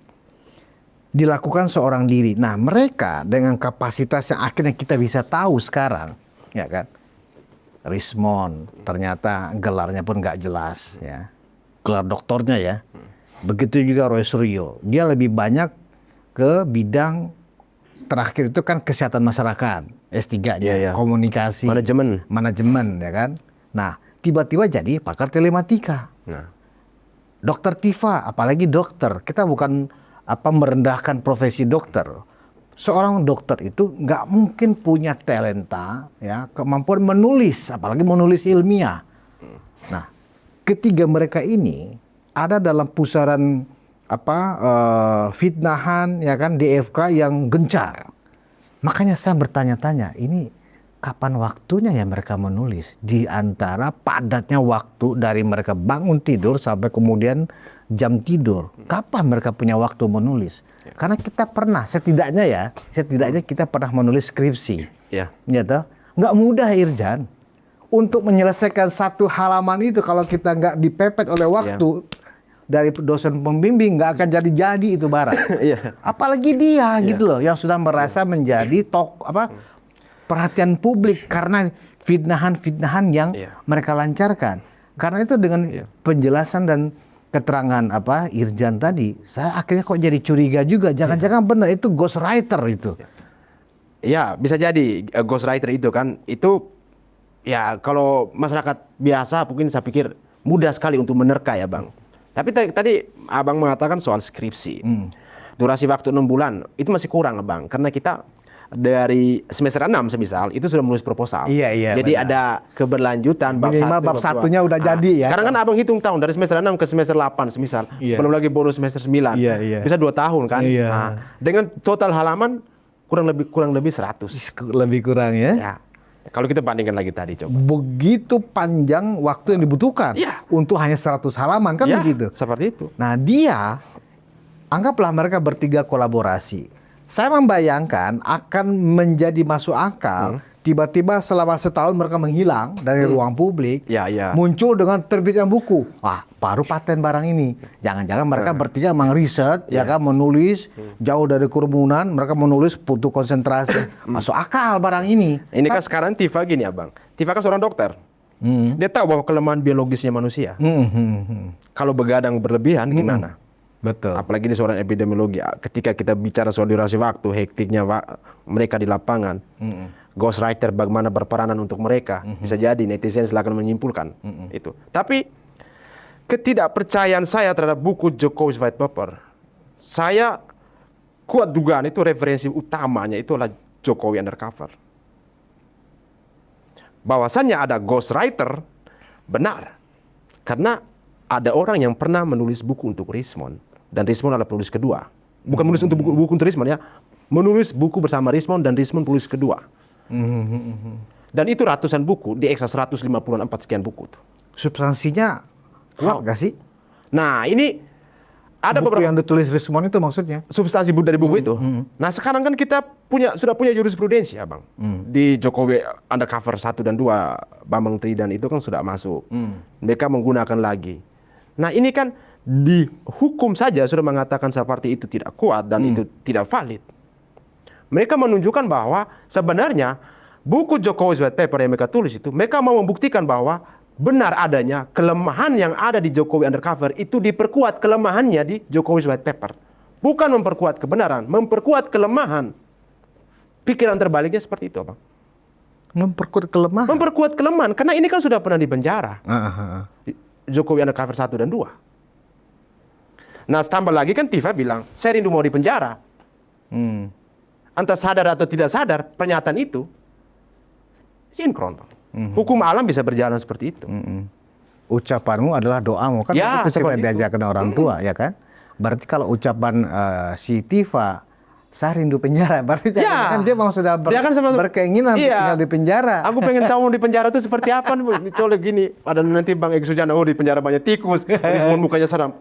Dilakukan seorang diri. Nah, mereka dengan kapasitas yang akhirnya kita bisa tahu sekarang, ya kan? Richmond ternyata gelarnya pun nggak jelas ya. Gelar doktornya ya. Begitu juga Roy Suryo. Dia lebih banyak ke bidang terakhir itu kan kesehatan masyarakat, S3-nya, Ya, ya. komunikasi, manajemen, ya kan. Nah, tiba-tiba jadi pakar telematika. Nah. Dokter Tifa, apalagi dokter, kita bukan merendahkan profesi dokter. Seorang dokter itu nggak mungkin punya talenta, ya, kemampuan menulis, apalagi menulis ilmiah. Nah, ketiga mereka ini ada dalam pusaran fitnahan ya kan DFK yang gencar. Makanya saya bertanya-tanya, ini kapan waktunya ya mereka menulis? Di antara padatnya waktu dari mereka bangun tidur sampai kemudian jam tidur. Kapan mereka punya waktu menulis? Karena kita pernah, setidaknya kita pernah menulis skripsi. Ya. Ya toh? Nggak mudah Irjan. Untuk menyelesaikan satu halaman itu kalau kita nggak dipepet oleh waktu, dari dosen pembimbing nggak akan jadi itu barang. Apalagi dia gitu loh yang sudah merasa menjadi perhatian publik karena fitnahan yang mereka lancarkan. Karena itu dengan penjelasan dan keterangan Irjan tadi, saya akhirnya kok jadi curiga juga. Jangan-jangan benar itu ghostwriter itu. Ya, bisa jadi ghostwriter itu kan. Itu ya kalau masyarakat biasa mungkin saya pikir mudah sekali untuk menerka ya Bang. Tapi tadi Abang mengatakan soal skripsi. Durasi waktu 6 bulan itu masih kurang Bang. Karena kita dari semester 6 semisal itu sudah menulis proposal. Iya, jadi benar. ada keberlanjutan bab 1, Minimal bab satunya udah jadi ya. Sekarang kan Abang hitung tahun dari semester 6 ke semester 8 semisal. Belum lagi bonus semester 9. Bisa 2 tahun kan. Nah, dengan total halaman kurang lebih 100. Lebih kurang ya. Ya. Kalau kita bandingkan lagi tadi coba. Begitu panjang waktu yang dibutuhkan untuk hanya 100 halaman kan begitu. Seperti itu. Nah dia, anggaplah mereka bertiga kolaborasi. Saya membayangkan akan menjadi masuk akal tiba-tiba selama setahun mereka menghilang dari ruang publik, muncul dengan terbitnya buku. Wah, baru paten barang ini. Jangan-jangan mereka bertiga memang riset, ya kan, menulis jauh dari kerumunan, mereka menulis butuh konsentrasi. Masuk akal barang ini. Ini kan sekarang Tifa gini Abang. Tifa kan seorang dokter. Dia tahu bahwa kelemahan biologisnya manusia. Kalau begadang berlebihan gimana? Betul. Apalagi di seorang epidemiologi. Ketika kita bicara soal durasi waktu, hektiknya mereka di lapangan. ghostwriter bagaimana berperanan untuk mereka. Bisa jadi netizen silakan menyimpulkan itu. Tapi ketidakpercayaan saya terhadap buku Jokowi's White Paper, saya kuat dugaan itu referensi utamanya itu adalah Jokowi Undercover. Bahwasannya ada ghostwriter benar, karena ada orang yang pernah menulis buku untuk Rismond, dan Rismond adalah penulis kedua. Bukan menulis untuk buku untuk Rismond ya, menulis buku bersama Rismond dan Rismond penulis kedua. Dan itu ratusan buku, di eksa 154 sekian buku tuh. Substansinya kuat gak sih? Nah ini ada buku beberapa yang ditulis Rismond itu maksudnya? substansi dari buku itu. Nah sekarang kan kita sudah punya jurisprudensi ya Bang. Di Jokowi Undercover 1 dan 2, Bambang Tridan itu kan sudah masuk. Mereka menggunakan lagi. Nah ini kan di hukum saja sudah mengatakan seperti itu tidak kuat dan itu tidak valid. Mereka menunjukkan bahwa sebenarnya buku Jokowi's White Paper yang mereka tulis itu, mereka mau membuktikan bahwa benar adanya kelemahan yang ada di Jokowi Undercover itu diperkuat kelemahannya di Jokowi's White Paper. Bukan memperkuat kebenaran, memperkuat kelemahan. Pikiran terbaliknya seperti itu, Bang. Memperkuat kelemahan? Memperkuat kelemahan, karena ini kan sudah pernah dipenjara. Jokowi Undercover 1 dan 2. Nah, tambah lagi kan Tifa bilang, saya rindu mau dipenjara. Entah sadar atau tidak sadar, pernyataan itu sinkron, Bang. Hukum alam bisa berjalan seperti itu. Ucapanmu adalah doamu, kan Ya, itu kita seperti diajarkan orang tua, ya kan? Berarti kalau ucapan si Tifa, saya rindu penjara, berarti Ya. kan dia memang sudah Dia kan berkeinginan untuk tinggal di penjara. Aku pengen tahu di penjara itu seperti apa. Colek gini, ada nanti Bang Egy Sujana, oh di penjara banyak tikus. Rismond mukanya seram.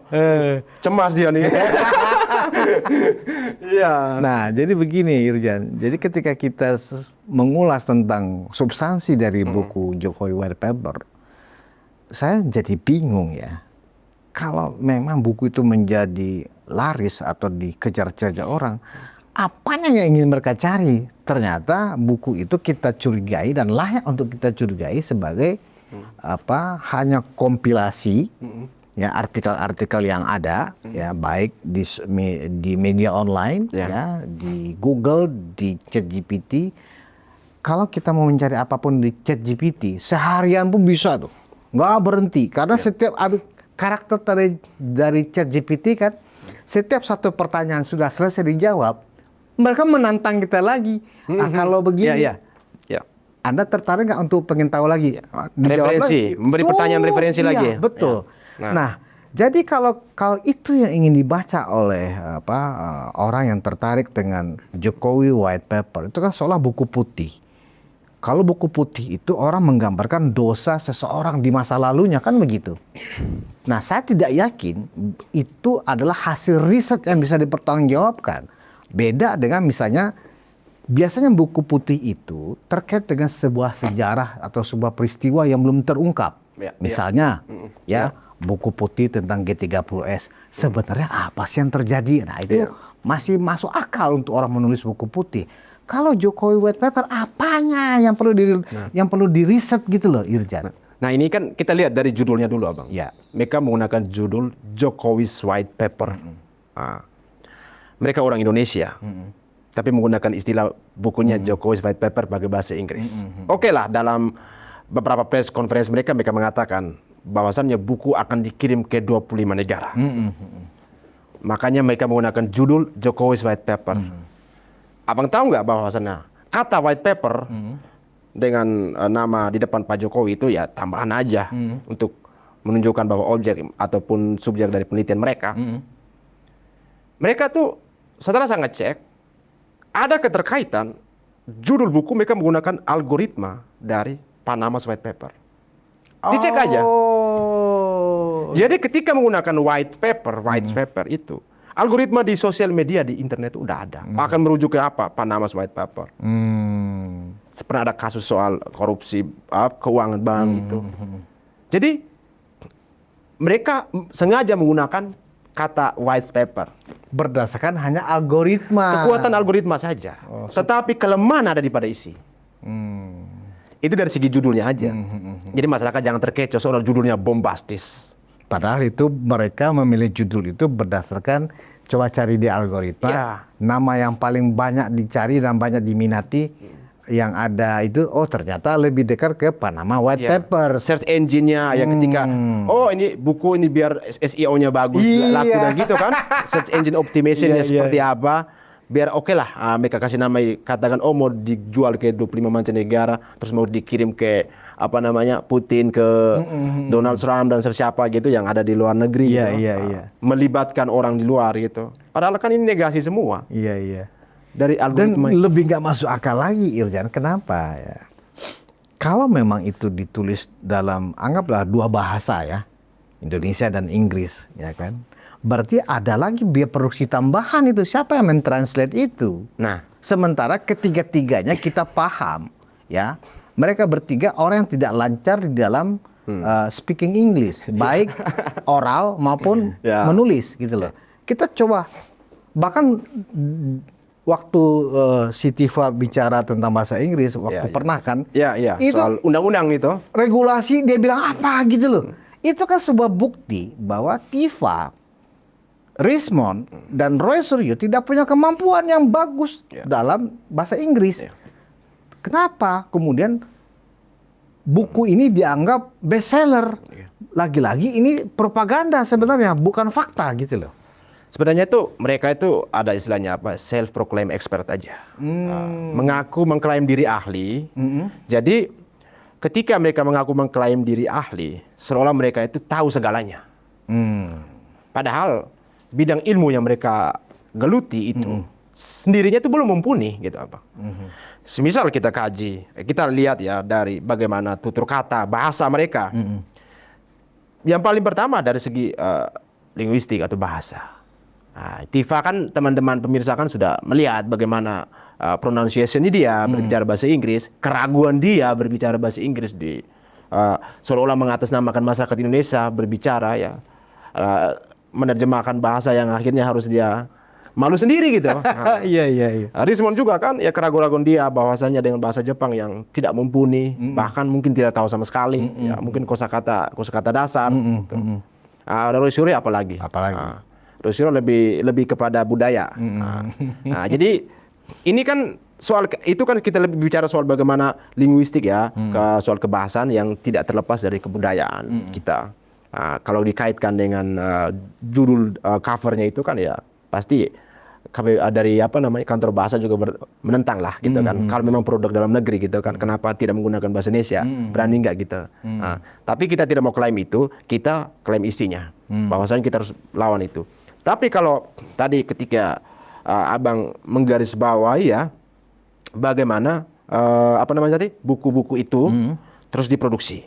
Cemas dia nih. Iya. Nah, jadi begini Irjan. Jadi ketika kita mengulas tentang substansi dari buku Jokowi White Paper, saya jadi bingung ya. Kalau memang buku itu menjadi laris atau dikejar-kejar orang, apanya yang ingin mereka cari? Ternyata buku itu kita curigai dan layak untuk kita curigai sebagai hanya kompilasi ya artikel-artikel yang ada ya, baik di media online ya, di Google, di ChatGPT. Kalau kita mau mencari apapun di ChatGPT, seharian pun bisa tuh, nggak berhenti, karena setiap karakter dari ChatGPT kan, setiap satu pertanyaan sudah selesai dijawab, mereka menantang kita lagi. Kalau begini, Anda tertarik nggak untuk pengen tahu lagi? Referensi, memberi pertanyaan referensi lagi. Betul. Nah, jadi kalau itu yang ingin dibaca oleh orang yang tertarik dengan Jokowi White Paper, itu kan seolah buku putih. Kalau buku putih itu orang menggambarkan dosa seseorang di masa lalunya, kan begitu. Nah, saya tidak yakin itu adalah hasil riset yang bisa dipertanggungjawabkan. Beda dengan misalnya, biasanya buku putih itu terkait dengan sebuah sejarah atau sebuah peristiwa yang belum terungkap. Misalnya, buku putih tentang G30S. Sebenarnya apa sih yang terjadi? Nah, itu masih masuk akal untuk orang menulis buku putih. Kalau Jokowi White Paper, apanya yang perlu diriset gitu loh, Irjan? Nah ini kan kita lihat dari judulnya dulu, Abang. Ya. Mereka menggunakan judul Jokowi's White Paper. Mereka orang Indonesia, tapi menggunakan istilah bukunya Jokowi's White Paper pakai bahasa Inggris. Oke lah, dalam beberapa press conference mereka mengatakan bahwasannya buku akan dikirim ke 25 negara. Makanya mereka menggunakan judul Jokowi's White Paper. Abang tahu nggak bahwasannya kata white paper dengan nama di depan Pak Jokowi itu ya tambahan aja untuk menunjukkan bahwa objek ataupun subjek dari penelitian mereka. Mereka tuh setelah saya ngecek, ada keterkaitan judul buku mereka menggunakan algoritma dari Panama's White Paper. Dicek aja. Jadi ketika menggunakan white paper itu, algoritma di sosial media, di internet itu udah ada. Akan merujuk ke apa? Panama's White Paper. Pernah ada kasus soal korupsi keuangan bank itu. Jadi mereka sengaja menggunakan kata white paper. Berdasarkan hanya algoritma. Kekuatan algoritma saja. Tetapi kelemahan ada di pada isi. Itu dari segi judulnya aja. Jadi masyarakat jangan terkecoh soal judulnya bombastis. Padahal itu mereka memilih judul itu berdasarkan coba cari di algoritma. Nama yang paling banyak dicari dan banyak diminati yang ada itu ternyata lebih dekat ke Panama White Ya. Paper. Search engine-nya ya ketika ini buku ini biar SEO-nya bagus Iya. laku dan gitu kan. Search engine optimization-nya Iya, iya, seperti apa. Biar oke lah mereka kasih nama, katakan mau dijual ke 25 mancanegara, terus mau dikirim ke Putin, ke Donald Trump dan siapa gitu yang ada di luar negeri. Iya, gitu. iya, iya. Melibatkan orang di luar gitu. Padahal kan ini negasi semua Iya, iya. dari Dan algoritma. lebih nggak masuk akal lagi, Iljan. Kenapa ya? Kalau memang itu ditulis dalam, anggaplah 2 bahasa ya, Indonesia dan Inggris, ya kan? Berarti ada lagi biaya produksi tambahan itu. Siapa yang mentranslate itu? Nah, Sementara ketiga-tiganya kita paham, ya. Mereka bertiga orang yang tidak lancar di dalam speaking English, baik oral maupun Ya. menulis, gitu loh. Kita coba, bahkan waktu si Tifa bicara tentang bahasa Inggris, waktu Ya, ya. pernah kan, iya, itu soal undang-undang itu. regulasi dia bilang apa gitu loh. Itu kan sebuah bukti bahwa Tifa, Rismond, dan Roy Suryo tidak punya kemampuan yang bagus dalam bahasa Inggris. Kenapa? Kemudian buku ini dianggap bestseller. Lagi-lagi ini propaganda sebenarnya, bukan fakta gitu loh. Sebenarnya itu mereka itu ada istilahnya self proclaim expert aja. Mengaku mengklaim diri ahli. Jadi ketika mereka mengaku mengklaim diri ahli, seolah mereka itu tahu segalanya. Padahal bidang ilmu yang mereka geluti itu sendirinya itu belum mumpuni gitu apa. Semisal kita kaji, kita lihat ya dari bagaimana tutur kata bahasa mereka. Yang paling pertama dari segi linguistik atau bahasa. Nah, Tifa kan teman-teman pemirsa kan sudah melihat bagaimana pronunciation dia berbicara bahasa Inggris, keraguan dia berbicara bahasa Inggris di seolah-olah mengatasnamakan masyarakat Indonesia berbicara ya. Menerjemahkan bahasa yang akhirnya harus dia malu sendiri gitu. Iya. Rismond juga kan ya keraguan-keraguan dia bahwasanya dengan bahasa Jepang yang tidak mumpuni, bahkan mungkin tidak tahu sama sekali, ya mungkin kosakata dasar. Gitu. Roy Suryo apalagi. Roy Suryo lebih kepada budaya. Jadi ini kan itu kan kita lebih bicara soal bagaimana linguistik ya, soal kebahasaan yang tidak terlepas dari kebudayaan kita. Kalau dikaitkan dengan judul covernya itu kan ya pasti dari kantor bahasa juga menentang lah gitu kan. Kalau memang produk dalam negeri gitu kan, kenapa tidak menggunakan bahasa Indonesia? Berani nggak gitu? Tapi kita tidak mau klaim itu, kita klaim isinya. Bahwasanya kita harus lawan itu. Tapi kalau tadi ketika abang menggarisbawahi ya, bagaimana buku-buku itu terus diproduksi.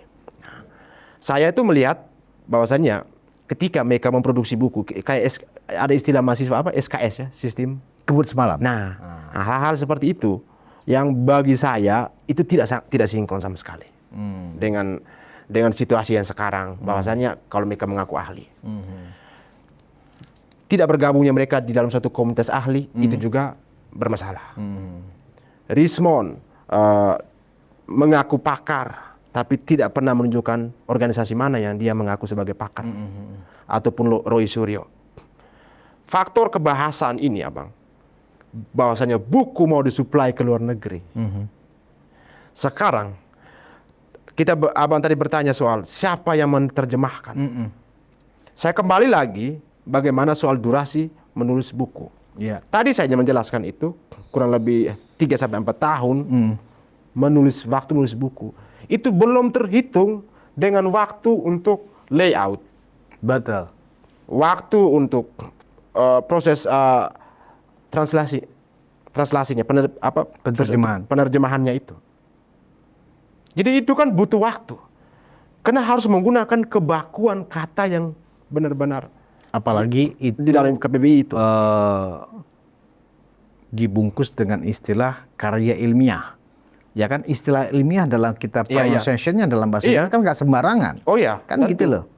Saya itu melihat bahwasannya ketika mereka memproduksi buku kayak ada istilah mahasiswa SKS ya, sistem Kebut semalam. Nah, hal-hal seperti itu yang bagi saya itu tidak sinkron sama sekali dengan situasi yang sekarang. Bahwasannya kalau mereka mengaku ahli, tidak bergabungnya mereka di dalam suatu komunitas ahli itu juga bermasalah. Rismond mengaku pakar, tapi tidak pernah menunjukkan organisasi mana yang dia mengaku sebagai pakar. Ataupun Roy Suryo. Faktor kebahasaan ini, abang, bahwasanya buku mau disuplai ke luar negeri. Sekarang, abang tadi bertanya soal siapa yang menerjemahkan. Saya kembali lagi, bagaimana soal durasi menulis buku. Tadi saya menjelaskan itu, kurang lebih 3-4 tahun waktu menulis buku. Itu belum terhitung dengan waktu untuk layout. Betul. Waktu untuk proses translasinya, penerjemahannya itu. Jadi itu kan butuh waktu. Karena harus menggunakan kebakuan kata yang benar-benar. Apalagi itu di dalam KBBI itu. Dibungkus dengan istilah karya ilmiah. Ya kan, istilah ilmiah dalam kitab pronunciation-nya dalam bahasa Inggris kan nggak sembarangan. Oh ya, kan tentu. Gitu loh.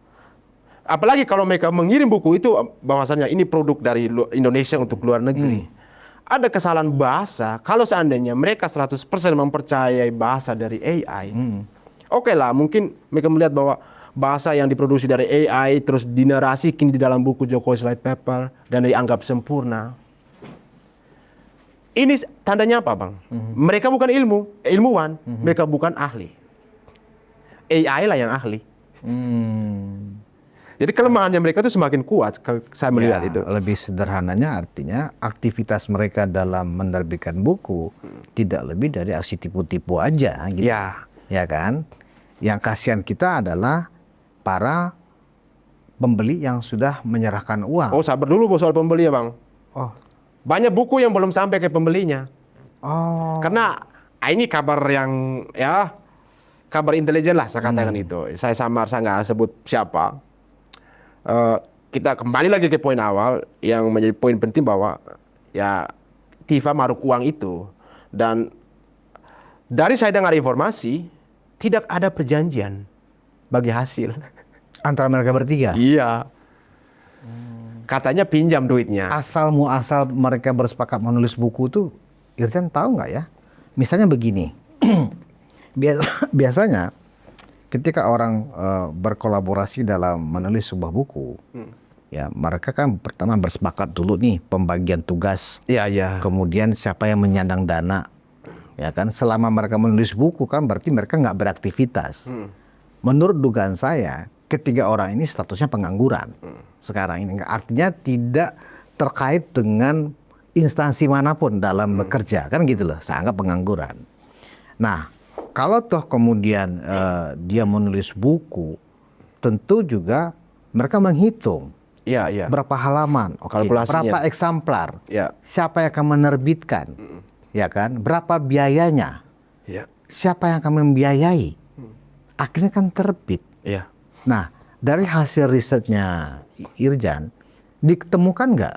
Apalagi kalau mereka mengirim buku itu bahwasannya ini produk dari Indonesia untuk luar negeri. Ada kesalahan bahasa kalau seandainya mereka 100% mempercayai bahasa dari AI. Oke lah, mungkin mereka melihat bahwa bahasa yang diproduksi dari AI terus dinarasikan di dalam buku Jokowi Slide Paper dan dianggap sempurna. Ini tandanya apa, Bang? Mereka bukan ilmuwan, mereka bukan ahli. AI lah yang ahli. Jadi kelemahannya mereka itu semakin kuat, saya melihat itu. Lebih sederhananya artinya aktivitas mereka dalam menerbitkan buku tidak lebih dari aksi tipu-tipu aja gitu. Ya kan? Yang kasihan kita adalah para pembeli yang sudah menyerahkan uang. Oh, sabar dulu soal pembeli ya, Bang. Oh. Banyak buku yang belum sampai ke pembelinya. Oh. Karena ini kabar yang kabar intelijen lah saya katakan itu. Saya nggak sebut siapa. Kita kembali lagi ke poin awal yang menjadi poin penting bahwa ya Tifa maruk uang itu, dan dari saya dengar informasi tidak ada perjanjian bagi hasil Antara mereka bertiga? Iya. Katanya pinjam duitnya. Asal mereka bersepakat menulis buku tuh, Irjan tahu nggak ya? Misalnya begini, biasanya ketika orang berkolaborasi dalam menulis sebuah buku, ya mereka kan pertama bersepakat dulu nih pembagian tugas. Iya. Kemudian siapa yang menyandang dana, ya kan? Selama mereka menulis buku kan berarti mereka nggak beraktivitas. Menurut dugaan saya, ketiga orang ini statusnya pengangguran sekarang ini. Artinya tidak terkait dengan instansi manapun dalam bekerja, kan gitu loh. Saya anggap pengangguran. Nah, kalau toh kemudian dia menulis buku, tentu juga mereka menghitung berapa halaman, berapa eksemplar, siapa yang akan menerbitkan, ya kan? Berapa biayanya, siapa yang akan membiayai, akhirnya kan terbit. Nah, dari hasil risetnya Irjan, ditemukan nggak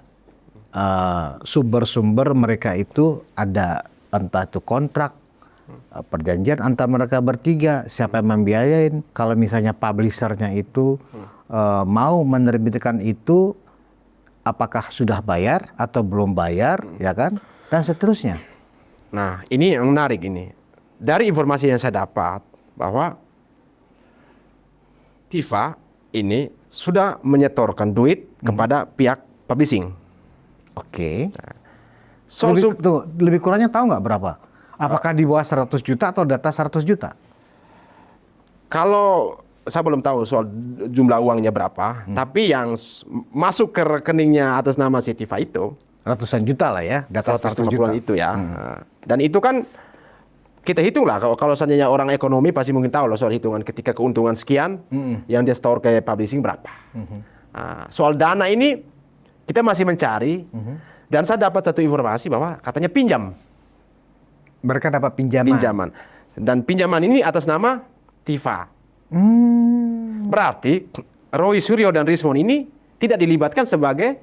sumber-sumber mereka itu ada entah itu kontrak, perjanjian antara mereka bertiga, siapa yang membiayain, kalau misalnya publishernya itu mau menerbitkan itu, apakah sudah bayar atau belum bayar, ya kan, dan seterusnya. Nah, ini yang menarik ini. Dari informasi yang saya dapat bahwa Tifa ini sudah menyetorkan duit kepada pihak publishing. Oke. Lebih kurangnya tahu nggak berapa? Apakah di bawah 100 juta atau data 100 juta? Kalau saya belum tahu soal jumlah uangnya berapa, tapi yang masuk ke rekeningnya atas nama si Tifa itu ratusan juta lah ya, data 100 juta itu ya. Dan itu kan kita hitung lah, kalau seandainya orang ekonomi pasti mungkin tahu loh soal hitungan ketika keuntungan sekian yang dia store ke publishing berapa. Soal dana ini kita masih mencari, dan saya dapat satu informasi bahwa katanya pinjam. Mereka dapat pinjaman. Dan pinjaman ini atas nama Tifa. Berarti Roy Suryo dan Rismon ini tidak dilibatkan sebagai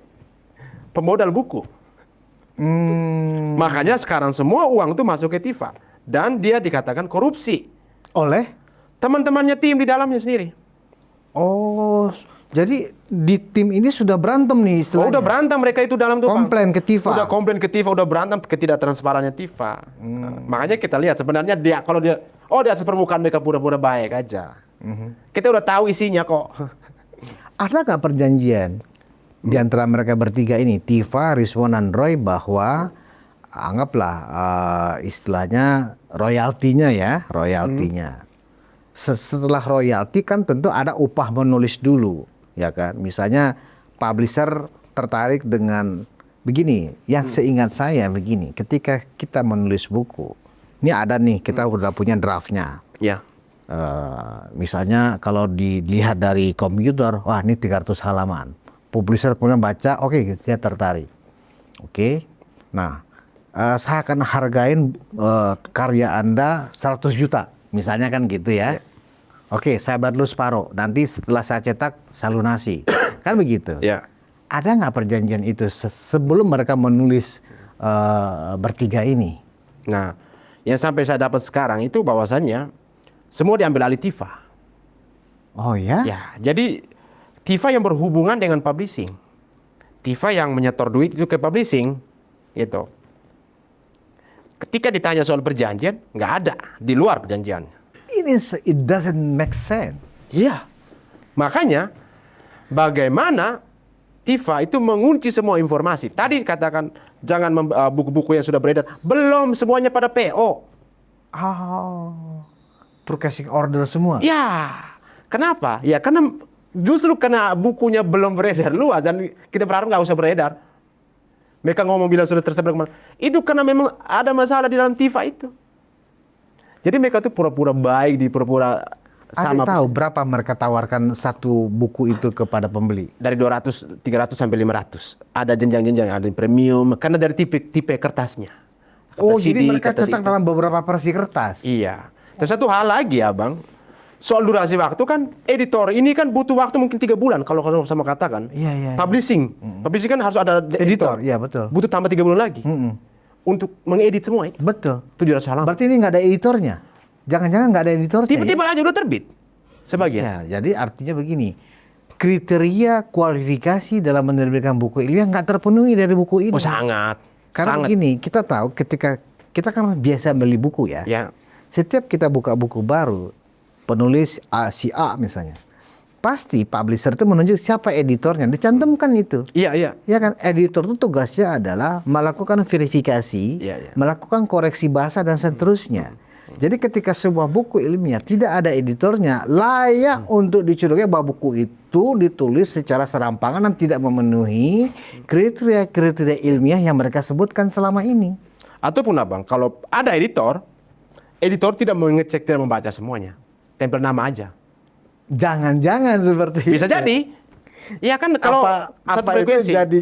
pemodal buku. Makanya sekarang semua uang itu masuk ke Tifa. Dan dia dikatakan korupsi oleh teman-temannya tim di dalamnya sendiri. Oh, jadi di tim ini sudah berantem nih istilahnya. Udah berantem mereka itu dalam tuh. Komplain ke Tifa. Udah komplain ke Tifa, udah berantem ketidaktransparannya Tifa. Makanya kita lihat sebenarnya dia di atas permukaan mereka pura-pura baik aja. Kita udah tahu isinya kok. Ada nggak perjanjian di antara mereka bertiga ini, Tifa, Rismon, dan Roy, bahwa anggaplah istilahnya royaltinya ya, setelah royalti kan tentu ada upah menulis dulu, ya kan? Misalnya publisher tertarik dengan begini, yang seingat saya begini, ketika kita menulis buku, ini ada nih, kita udah punya draftnya. Ya. Misalnya kalau dilihat dari komputer, wah ini 300 halaman. Publisher kemudian baca, oke, dia tertarik. Oke, nah saya akan hargain karya Anda 100 juta, misalnya kan gitu ya. Oke, saya bayar dulu separuh, nanti setelah saya cetak, saya lunasi. Kan begitu. Ya. Ada nggak perjanjian itu sebelum mereka menulis bertiga ini? Nah, yang sampai saya dapat sekarang itu bahwasannya semua diambil alih Tifa. Oh ya? Ya, jadi Tifa yang berhubungan dengan publishing. Tifa yang menyetor duit itu ke publishing, gitu. Ketika ditanya soal perjanjian, nggak ada di luar perjanjian. It doesn't make sense. Iya, makanya bagaimana Tifa itu mengunci semua informasi. Tadi katakan jangan buku-buku yang sudah beredar. Belum semuanya pada PO. Purchasing order semua. Ya, kenapa? Ya karena justru karena bukunya belum beredar luas dan kita berharap nggak usah beredar. Mereka ngomong bilang sudah tersebar kemana. Itu karena memang ada masalah di dalam TIFA itu. Jadi mereka tuh pura-pura baik, di pura-pura sama. Anda tahu berapa mereka tawarkan satu buku itu kepada pembeli? Dari 200, 300 sampai 500. Ada jenjang-jenjang, ada yang premium karena dari tipe kertasnya. Kertas Jadi CD, mereka kertas cetak itu. dalam beberapa versi kertas. Iya. Terus satu hal lagi ya Bang, soal durasi waktu kan editor ini kan butuh waktu mungkin 3 bulan kalau sama katakan. Iya. Publishing, publishing kan harus ada editor. Iya betul. Butuh tambah 3 bulan lagi untuk mengedit semua itu. Betul. 700 halaman. Berarti ini nggak ada editornya? Jangan-jangan nggak ada editornya? Tiba-tiba aja udah terbit sebagian. Ya, jadi artinya begini, kriteria kualifikasi dalam menerbitkan buku ilmiah nggak terpenuhi dari buku ini. Oh sangat. Karena sangat. begini, kita tahu ketika kita kan biasa beli buku ya. Ya. Setiap kita buka buku baru, penulis si A misalnya, pasti publisher itu menunjuk siapa editornya, dicantumkan itu. Iya. Ya kan, editor itu tugasnya adalah melakukan verifikasi, Iya. melakukan koreksi bahasa dan seterusnya. Jadi ketika sebuah buku ilmiah tidak ada editornya, layak untuk dicurigai bahwa buku itu ditulis secara serampangan dan tidak memenuhi kriteria-kriteria ilmiah yang mereka sebutkan selama ini. Ataupun Abang, kalau ada editor tidak mengecek, tidak membaca semuanya. Tempel nama aja. Jangan-jangan seperti Bisa itu. jadi. Iya kan kalau satu frekuensi. itu jadi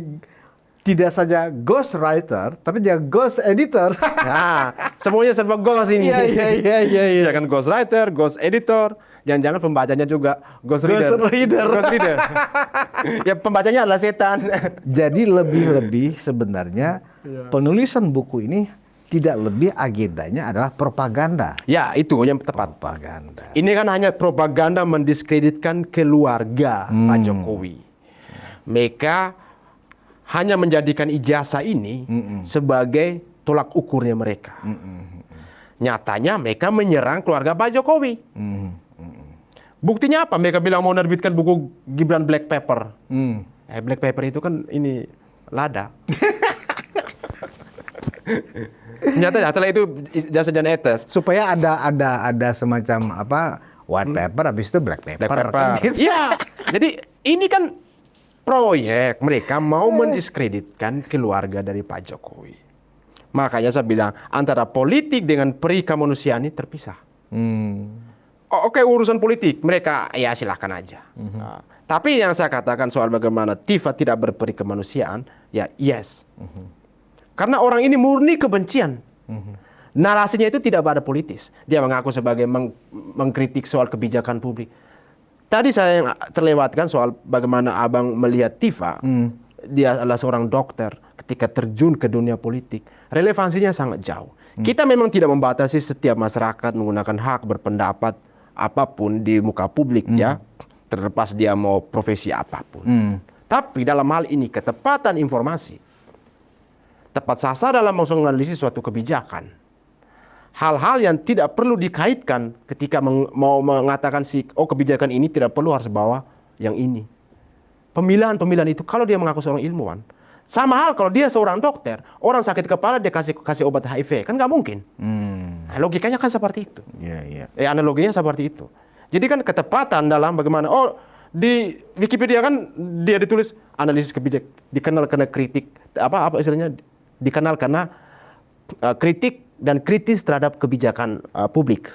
tidak saja ghostwriter, tapi juga ghost editor. Nah, semuanya serba ghost ini. Iya. Ya kan ghostwriter, ghost editor, jangan-jangan pembacanya juga ghost reader. Ghost reader. Ya pembacanya adalah setan. Jadi lebih-lebih sebenarnya penulisan buku ini tidak lebih agendanya adalah propaganda. Ya, itu yang tepat. Propaganda. Ini kan hanya propaganda mendiskreditkan keluarga Pak Jokowi. Mereka hanya menjadikan ijazah ini sebagai tolak ukurnya mereka. Nyatanya mereka menyerang keluarga Pak Jokowi. Buktinya apa? Mereka bilang mau menerbitkan buku Gibran Black Pepper. Black Pepper itu kan ini lada. Nyatanya setelah itu ijazah dan etes. Supaya ada semacam white paper, habis itu black paper. Black Pepper. Kan gitu. Iya. Jadi ini kan proyek mereka mau mendiskreditkan keluarga dari Pak Jokowi. Makanya saya bilang antara politik dengan peri kemanusiaan ini terpisah. Oke, urusan politik mereka ya silahkan aja. Nah, tapi yang saya katakan soal bagaimana TIFA tidak berperi kemanusiaan, ya yes. Karena orang ini murni kebencian. Narasinya itu tidak ada politis. Dia mengaku sebagai mengkritik soal kebijakan publik. Tadi saya yang terlewatkan soal bagaimana Abang melihat TIFA. Dia adalah seorang dokter ketika terjun ke dunia politik. Relevansinya sangat jauh. Kita memang tidak membatasi setiap masyarakat menggunakan hak berpendapat apapun di muka publik ya. Terlepas dia mau profesi apapun. Tapi dalam hal ini ketepatan informasi, tepat sasaran dalam menganalisis suatu kebijakan. Hal-hal yang tidak perlu dikaitkan ketika mau mengatakan kebijakan ini tidak perlu harus bawa yang ini. Pemilihan itu kalau dia mengaku seorang ilmuwan, sama hal kalau dia seorang dokter, orang sakit kepala dia kasih obat HIV, kan nggak mungkin. Nah, logikanya kan seperti itu. Analoginya seperti itu. Jadi kan ketepatan dalam bagaimana di Wikipedia kan dia ditulis analisis kebijakan, dikenal karena kritik apa istilahnya, dikenal karena kritik dan kritis terhadap kebijakan publik.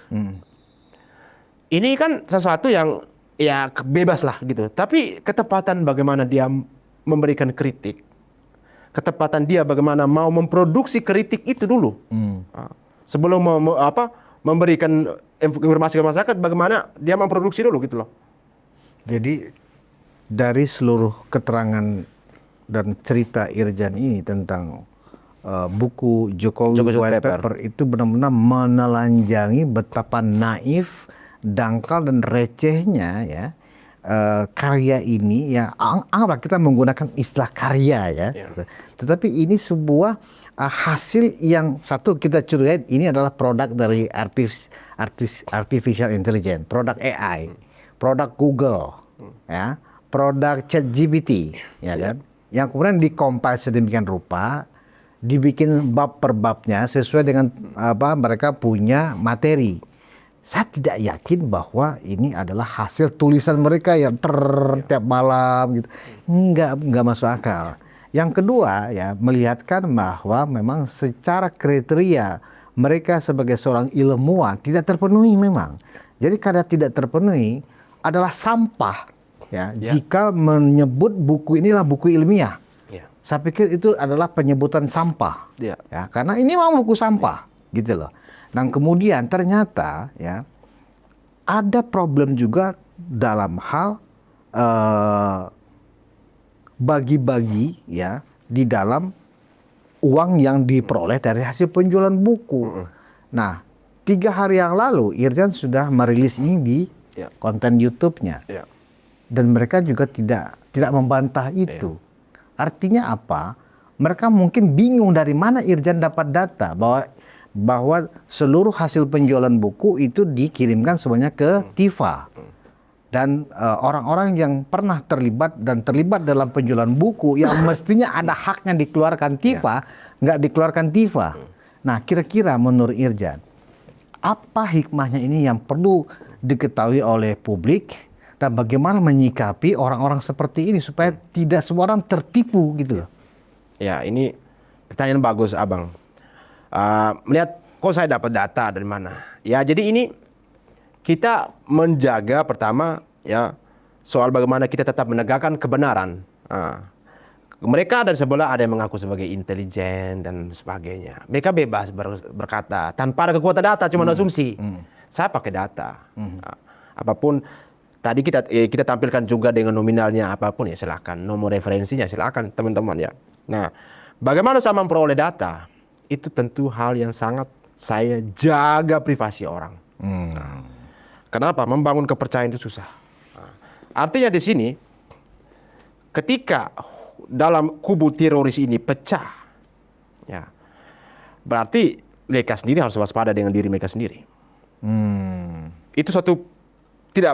Ini kan sesuatu yang ya bebas lah gitu. Tapi ketepatan bagaimana dia memberikan kritik, ketepatan dia bagaimana mau memproduksi kritik itu dulu. Sebelum memberikan informasi ke masyarakat, bagaimana dia memproduksi dulu gitu loh. Jadi dari seluruh keterangan dan cerita Irjan ini tentang buku Jokowi White Paper itu benar-benar menelanjangi betapa naif, dangkal dan recehnya ya karya ini ya. Anggaplah kita menggunakan istilah karya ya. Tetapi ini sebuah hasil yang satu kita curigai ini adalah produk dari artificial intelligence, produk AI, produk Google, ya, produk ChatGPT, ya kan, yang kemudian dikompil sedemikian rupa dibikin bab per babnya sesuai dengan apa mereka punya materi. Saya tidak yakin bahwa ini adalah hasil tulisan mereka yang tiap malam gitu. Enggak masuk akal. Yang kedua ya, melihatkan bahwa memang secara kriteria mereka sebagai seorang ilmuwan tidak terpenuhi memang. Jadi karena tidak terpenuhi adalah sampah ya, jika menyebut buku inilah buku ilmiah. Saya pikir itu adalah penyebutan sampah. Ya, karena ini memang buku sampah gitu loh. Dan kemudian ternyata ya ada problem juga dalam hal bagi-bagi ya di dalam uang yang diperoleh dari hasil penjualan buku. Nah, 3 hari yang lalu Irjan sudah merilis ini di konten YouTube-nya. Dan mereka juga tidak membantah itu. Artinya apa? Mereka mungkin bingung dari mana Irjan dapat data bahwa seluruh hasil penjualan buku itu dikirimkan semuanya ke TIFA. Dan orang-orang yang pernah terlibat dalam penjualan buku yang mestinya ada haknya dikeluarkan TIFA, nggak dikeluarkan TIFA. Nah, kira-kira menurut Irjan, apa hikmahnya ini yang perlu diketahui oleh publik dan bagaimana menyikapi orang-orang seperti ini supaya tidak semua orang tertipu gitu loh. Ya, ini pertanyaan bagus, Abang. Melihat kok saya dapat data dari mana? Ya, jadi ini kita menjaga pertama ya soal bagaimana kita tetap menegakkan kebenaran. Mereka dari sebelah ada yang mengaku sebagai intelijen dan sebagainya. Mereka bebas berkata tanpa ada kekuatan data, cuma asumsi. Saya pakai data. Apapun tadi kita tampilkan juga dengan nominalnya apapun ya silakan. Nomor referensinya silakan teman-teman ya. Nah, bagaimana saya memperoleh data? Itu tentu hal yang sangat saya jaga privasi orang. Kenapa? Membangun kepercayaan itu susah. Artinya di sini, ketika dalam kubu teroris ini pecah, ya, berarti mereka sendiri harus waspada dengan diri mereka sendiri. Itu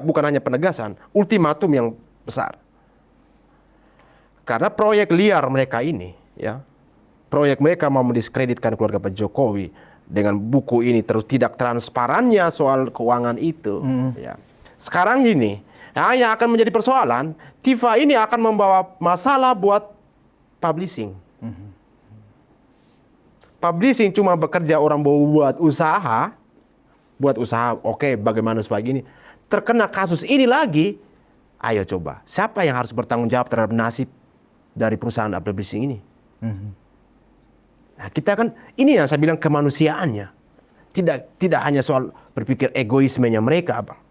bukan hanya penegasan, ultimatum yang besar. Karena proyek liar mereka ini, ya, proyek mereka mau mendiskreditkan keluarga Pak Jokowi dengan buku ini terus tidak transparannya soal keuangan itu. Ya. Sekarang gini, yang akan menjadi persoalan, TIFA ini akan membawa masalah buat publishing. Publishing cuma bekerja orang buat usaha, oke, bagaimana sebagainya. Terkena kasus ini lagi, ayo coba, siapa yang harus bertanggung jawab terhadap nasib dari perusahaan publishing ini? Nah, kita kan ini yang saya bilang kemanusiaannya, tidak hanya soal berpikir egoismenya mereka, Abang.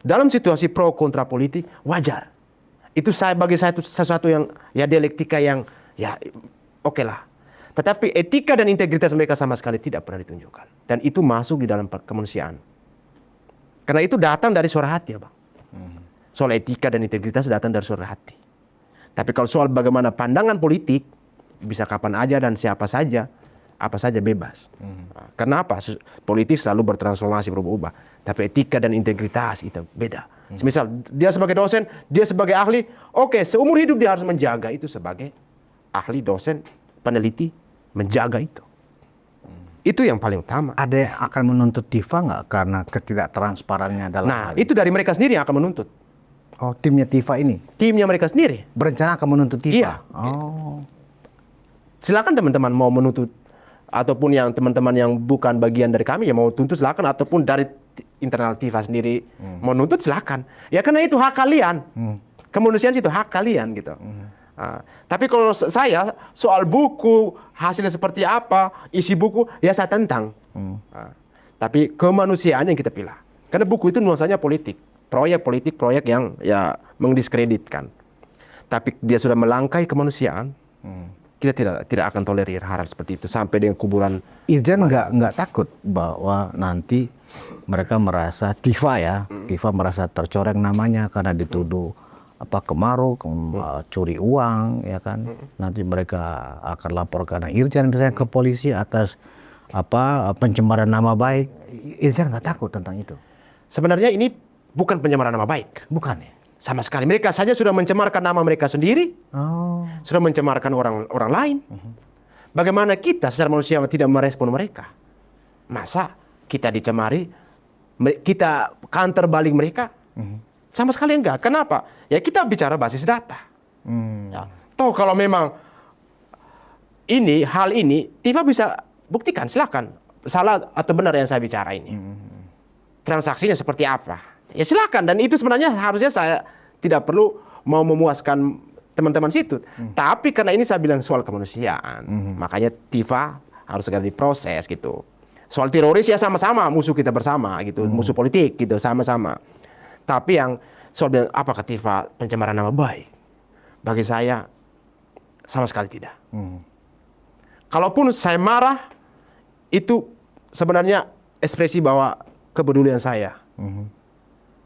Dalam situasi pro kontra politik wajar. Itu bagi saya itu sesuatu yang ya dialektika yang ya oke lah. Tetapi etika dan integritas mereka sama sekali tidak pernah ditunjukkan. Dan itu masuk di dalam kemanusiaan. Karena itu datang dari suara hati, Abang. Soal etika dan integritas datang dari suara hati. Tapi kalau soal bagaimana pandangan politik, bisa kapan aja dan siapa saja, apa saja bebas. Kenapa? Politik selalu bertransformasi, berubah-ubah. Tapi etika dan integritas itu beda. Misal dia sebagai dosen, dia sebagai ahli, oke, seumur hidup dia harus menjaga itu sebagai ahli, dosen, peneliti, menjaga itu. Itu yang paling utama. Ada yang akan menuntut TIFA nggak karena ketidaktransparannya dalam hal itu dari mereka sendiri yang akan menuntut. Oh, timnya TIFA ini? Timnya mereka sendiri. Berencana akan menuntut TIFA? Iya. Oh. Silakan teman-teman mau menuntut, ataupun yang teman-teman yang bukan bagian dari kami yang mau tuntut silakan, ataupun dari internal TIFA sendiri mau nuntut silakan. Ya karena itu hak kalian. Kemanusiaan itu hak kalian gitu. Tapi kalau saya soal buku hasilnya seperti apa, isi buku ya saya tentang. Tapi kemanusiaan yang kita pilih. Karena buku itu nuansanya politik, proyek yang ya mendiskreditkan. Tapi dia sudah melangkai kemanusiaan. Kita tidak akan tolerir hal seperti itu sampai dengan kuburan. Irjan nggak takut bahwa nanti mereka merasa TIFA merasa tercoreng namanya karena dituduh kemaruk, curi uang, ya kan? Nanti mereka akan lapor karena Irjan misalnya ke polisi atas pencemaran nama baik. Irjan nggak takut tentang itu? Sebenarnya ini bukan pencemaran nama baik. Bukan ya? Sama sekali. Mereka saja sudah mencemarkan nama mereka sendiri. Oh. Sudah mencemarkan orang lain. Bagaimana kita secara manusia tidak merespon mereka? Masa kita dicemari, kita counter balik mereka? Sama sekali enggak. Kenapa? Ya kita bicara basis data. Ya. Toh kalau memang hal ini, TIFA bisa buktikan, silakan. Salah atau benar yang saya bicara ini. Transaksinya seperti apa? Ya silakan, dan itu sebenarnya harusnya saya tidak perlu mau memuaskan teman-teman situ. Tapi karena ini saya bilang soal kemanusiaan, makanya TIFA harus segera diproses gitu. Soal teroris ya sama-sama musuh kita bersama gitu, musuh politik gitu sama-sama. Tapi yang soal apakah TIFA pencemaran nama baik? Bagi saya sama sekali tidak. Kalaupun saya marah, itu sebenarnya ekspresi bahwa kepedulian saya.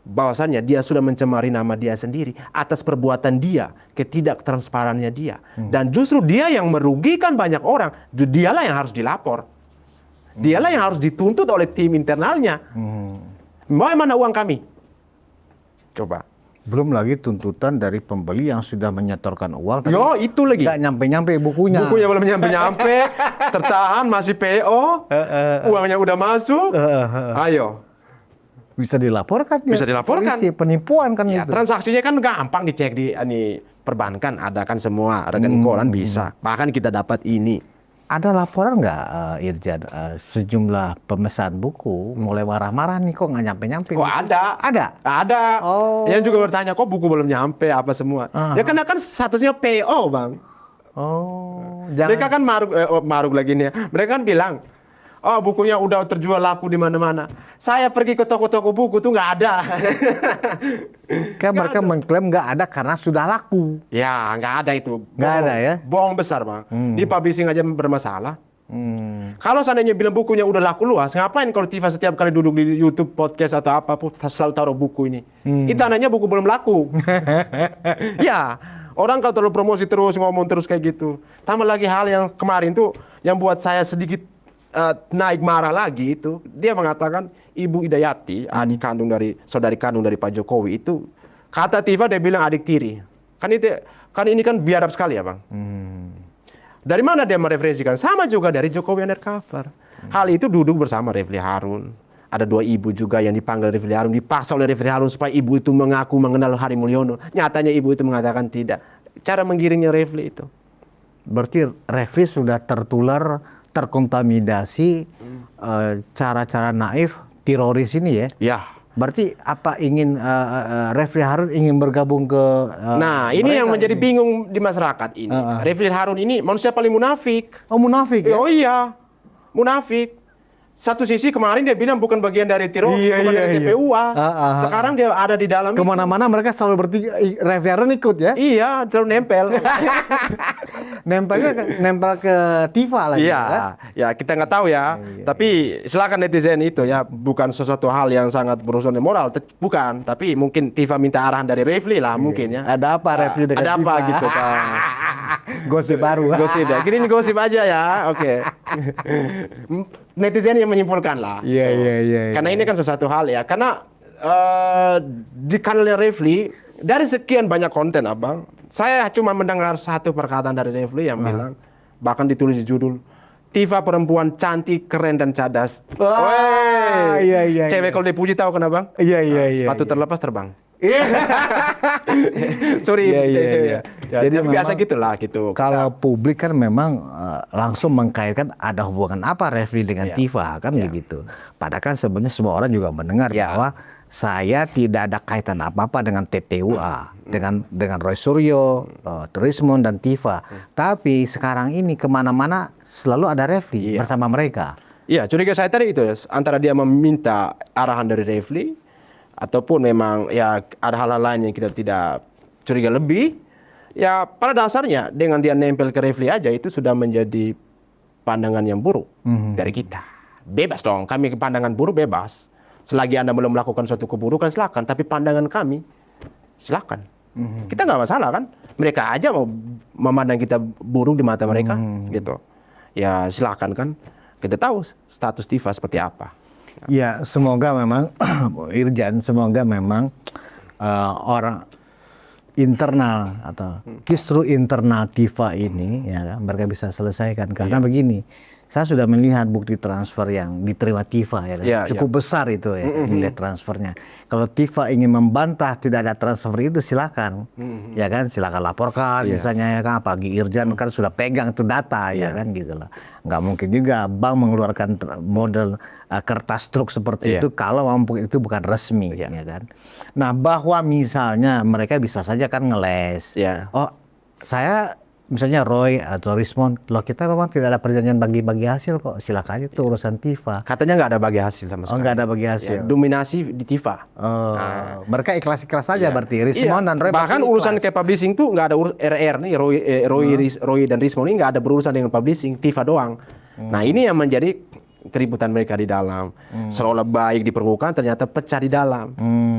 Bahwasannya dia sudah mencemari nama dia sendiri atas perbuatan dia, ketidaktransparannya dia. Dan justru dia yang merugikan banyak orang, dialah yang harus dilapor. Dialah yang harus dituntut oleh tim internalnya. Mau mana uang kami? Coba. Belum lagi tuntutan dari pembeli yang sudah menyetorkan uang. Yo, itu lagi. Nggak nyampe-nyampe bukunya. Bukunya belum nyampe-nyampe, tertahan masih PO, uangnya udah masuk. Ayo. Bisa dilaporkan ya. Bisa dilaporkan. Polisi, penipuan kan Ya, itu. transaksinya kan gampang dicek di perbankan, ada kan semua rekening koran bisa. Bahkan kita dapat ini. Ada laporan nggak Irjan, sejumlah pemesan buku mulai marah-marah nih kok nggak nyampe-nyampe? Oh ada. Ada? Ada. Oh. Yang juga bertanya kok buku belum nyampe apa semua. Ya karena kan statusnya PO bang. Oh. Mereka kan maruk lagi nih. Mereka kan bilang, oh bukunya udah terjual laku di mana-mana. Saya pergi ke toko-toko buku tuh nggak ada. Kan mereka mengklaim nggak ada karena sudah laku. Ya nggak ada itu. Nggak ada ya? Bohong besar bang. Di publishing aja bermasalah. Kalau seandainya bilang bukunya udah laku luas, ngapain kalau TIFA setiap kali duduk di YouTube, podcast atau apapun selalu taruh buku ini? Itu tandanya buku belum laku. Ya, orang kalau terlalu promosi terus, ngomong terus kayak gitu. Tambah lagi hal yang kemarin tuh yang buat saya sedikit naik marah lagi itu, dia mengatakan Ibu Idayati, saudari kandung dari Pak Jokowi itu, kata TIFA dia bilang adik tiri. Kan ini kan biadab sekali ya bang. Dari mana dia mereferensikan? Sama juga dari Jokowi Undercover. Hal itu duduk bersama Refli Harun. Ada 2 ibu juga yang dipanggil Refli Harun, dipaksa oleh Refli Harun supaya ibu itu mengaku mengenal Hari Mulyono. Nyatanya ibu itu mengatakan tidak. Cara menggiringnya Refli itu. Berarti Refli sudah terkontaminasi cara-cara naif teroris ini ya? Ya. Berarti apa ingin Refli Harun ingin bergabung ke Nah, ini yang menjadi bingung di masyarakat ini. Refli Harun ini manusia paling munafik. Oh, munafik ya? Oh iya, munafik. Satu sisi kemarin dia bilang bukan bagian dari teroris, bukan dari TPUA. Sekarang dia ada di dalam. Kemana-mana mereka selalu bertiga, Refli Harun ikut ya? Iya, terus nempel. nempel ke TIFA lagi. Iya, ya kita nggak tahu ya. Tapi silakan netizen itu ya, bukan sesuatu hal yang sangat berurusan moral, bukan. Tapi mungkin TIFA minta arahan dari Refli lah mungkin ya. Ada apa Refli dengan ada TIFA? apa gitu kan. Gosip baru. Gosip ya. Gini gosip aja ya. Oke. Netizen yang menyimpulkan lah. Iya. Karena ini kan sesuatu hal ya. Karena di kanalnya Refli dari sekian banyak konten abang, saya cuma mendengar satu perkataan dari Refli yang bilang, bahkan ditulis di judul, TIFA perempuan cantik, keren dan cadas. Wah, iya. Cewek kalau dipuji tahu kenapa? Iya. Sepatu terlepas terbang. Iya. Sorry. Iya. Ya, jadi biasa gitulah gitu. Kalau publik kan memang langsung mengkaitkan ada hubungan apa Refli dengan TIFA kan begitu. Padahal kan sebenarnya semua orang juga mendengar bahwa saya tidak ada kaitan apa-apa dengan TPUA, dengan Roy Suryo, Trismon dan TIFA. Tapi sekarang ini kemana-mana selalu ada Refli bersama mereka. Iya, curiga saya tadi itu antara dia meminta arahan dari Refli ataupun memang ya ada hal-hal lain yang kita tidak curiga lebih. Ya pada dasarnya dengan dia nempel ke Refli aja itu sudah menjadi pandangan yang buruk dari kita. Bebas dong, kami pandangan buruk bebas. Selagi Anda belum melakukan suatu keburukan silakan, tapi pandangan kami silakan. Kita nggak masalah kan? Mereka aja mau memandang kita buruk di mata mereka, gitu. Ya silakan kan. Kita tahu status TIFA seperti apa. Ya semoga memang Irjan, semoga memang internal atau kisru internal TIFA ini ya kan mereka bisa selesaikan karena begini. Saya sudah melihat bukti transfer yang diterima TIFA ya kan. Cukup besar itu ya nilai transfernya. Kalau TIFA ingin membantah tidak ada transfer itu silakan. Ya kan silakan laporkan misalnya ya kan apalagi Irjan kan sudah pegang itu data ya kan gitu lah. Nggak mungkin juga bank mengeluarkan model kertas truk seperti itu kalau itu bukan resmi ya kan. Nah, bahwa misalnya mereka bisa saja kan ngeles. Oh, saya misalnya Roy atau Rismond, loh kita memang tidak ada perjanjian bagi-bagi hasil kok. Silakan aja itu urusan TIFA. Katanya nggak ada bagi hasil sama sekali. Oh, nggak ada bagi hasil. Dominasi di TIFA. Mereka ikhlas-ikhlas saja berarti. Rismond dan Roy bahkan urusan ke publishing tuh nggak ada RR nih, Roy dan Rismond ini nggak ada berurusan dengan publishing, TIFA doang. Nah ini yang menjadi keributan mereka di dalam. Seolah baik di permukaan ternyata pecah di dalam.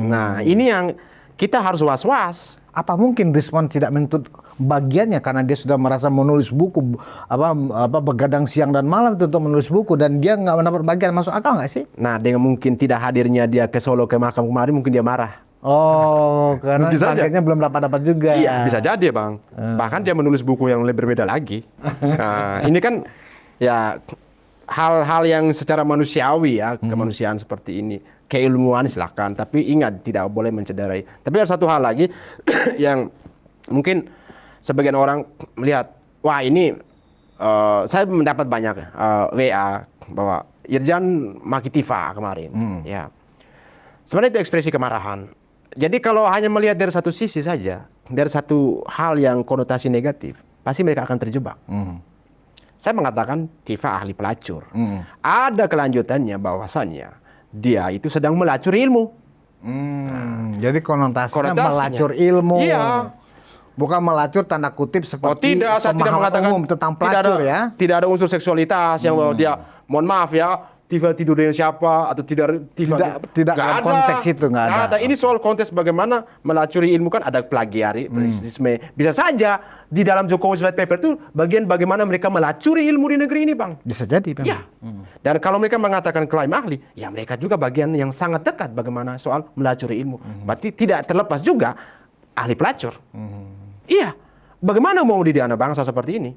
Nah ini yang kita harus was-was. Apa mungkin Rismond tidak menuntut bagiannya karena dia sudah merasa menulis buku begadang siang dan malam untuk menulis buku dan dia nggak mendapat bagian, masuk akal nggak sih? Nah dengan mungkin tidak hadirnya dia ke Solo ke makam kemarin mungkin dia marah. Oh, karena targetnya belum dapat juga. Iya, bisa jadi bang. Bahkan dia menulis buku yang lebih berbeda lagi. Nah, ini kan ya hal-hal yang secara manusiawi ya, kemanusiaan seperti ini. Keilmuan silakan, tapi ingat tidak boleh mencederai. Tapi ada satu hal lagi yang mungkin sebagian orang melihat, wah ini saya mendapat banyak WA bahwa Irjan maki TIFA kemarin. Ya, sebenarnya itu ekspresi kemarahan. Jadi kalau hanya melihat dari satu sisi saja, dari satu hal yang konotasi negatif, pasti mereka akan terjebak. Saya mengatakan TIFA ahli pelacur. Ada kelanjutannya bahwasannya dia itu sedang melacur ilmu. Jadi konotasinya melacur ilmu. Iya. Bukan melacur tanda kutip seperti tidak, saya tidak mengatakan umum tentang pelacur ya. Tidak ada unsur seksualitas yang bahwa dia, mohon maaf ya, TIFA tidur dengan siapa atau tidak ada konteks itu, nggak ada. Ini soal konteks bagaimana melacuri ilmu kan ada plagiarisme. Bisa saja di dalam Jokowi White Paper itu bagian bagaimana mereka melacuri ilmu di negeri ini, Bang. Bisa jadi, Bang. Ya. Dan kalau mereka mengatakan klaim ahli, ya mereka juga bagian yang sangat dekat bagaimana soal melacuri ilmu. Berarti tidak terlepas juga ahli pelacur. Iya. Bagaimana mau dididik anak bangsa seperti ini?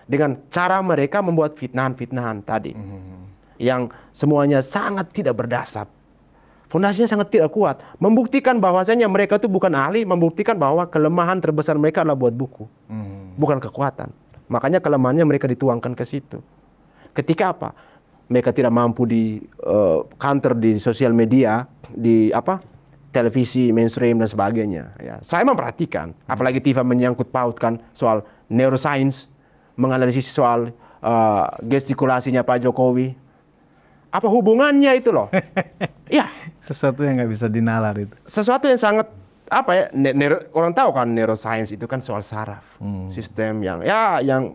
Dengan cara mereka membuat fitnahan-fitnahan tadi. Yang semuanya sangat tidak berdasar. Fondasinya sangat tidak kuat. Membuktikan bahwasanya mereka itu bukan ahli, membuktikan bahwa kelemahan terbesar mereka adalah buat buku. Bukan kekuatan. Makanya kelemahannya mereka dituangkan ke situ. Ketika apa? Mereka tidak mampu di counter di sosial media, di televisi mainstream dan sebagainya. Ya, saya memperhatikan, apalagi TIFA menyangkut pautkan soal neuroscience, menganalisis soal gestikulasinya Pak Jokowi. Apa hubungannya itu loh? Ya, sesuatu yang nggak bisa dinalar itu. Sesuatu yang sangat orang tahu kan neuroscience itu kan soal saraf, sistem yang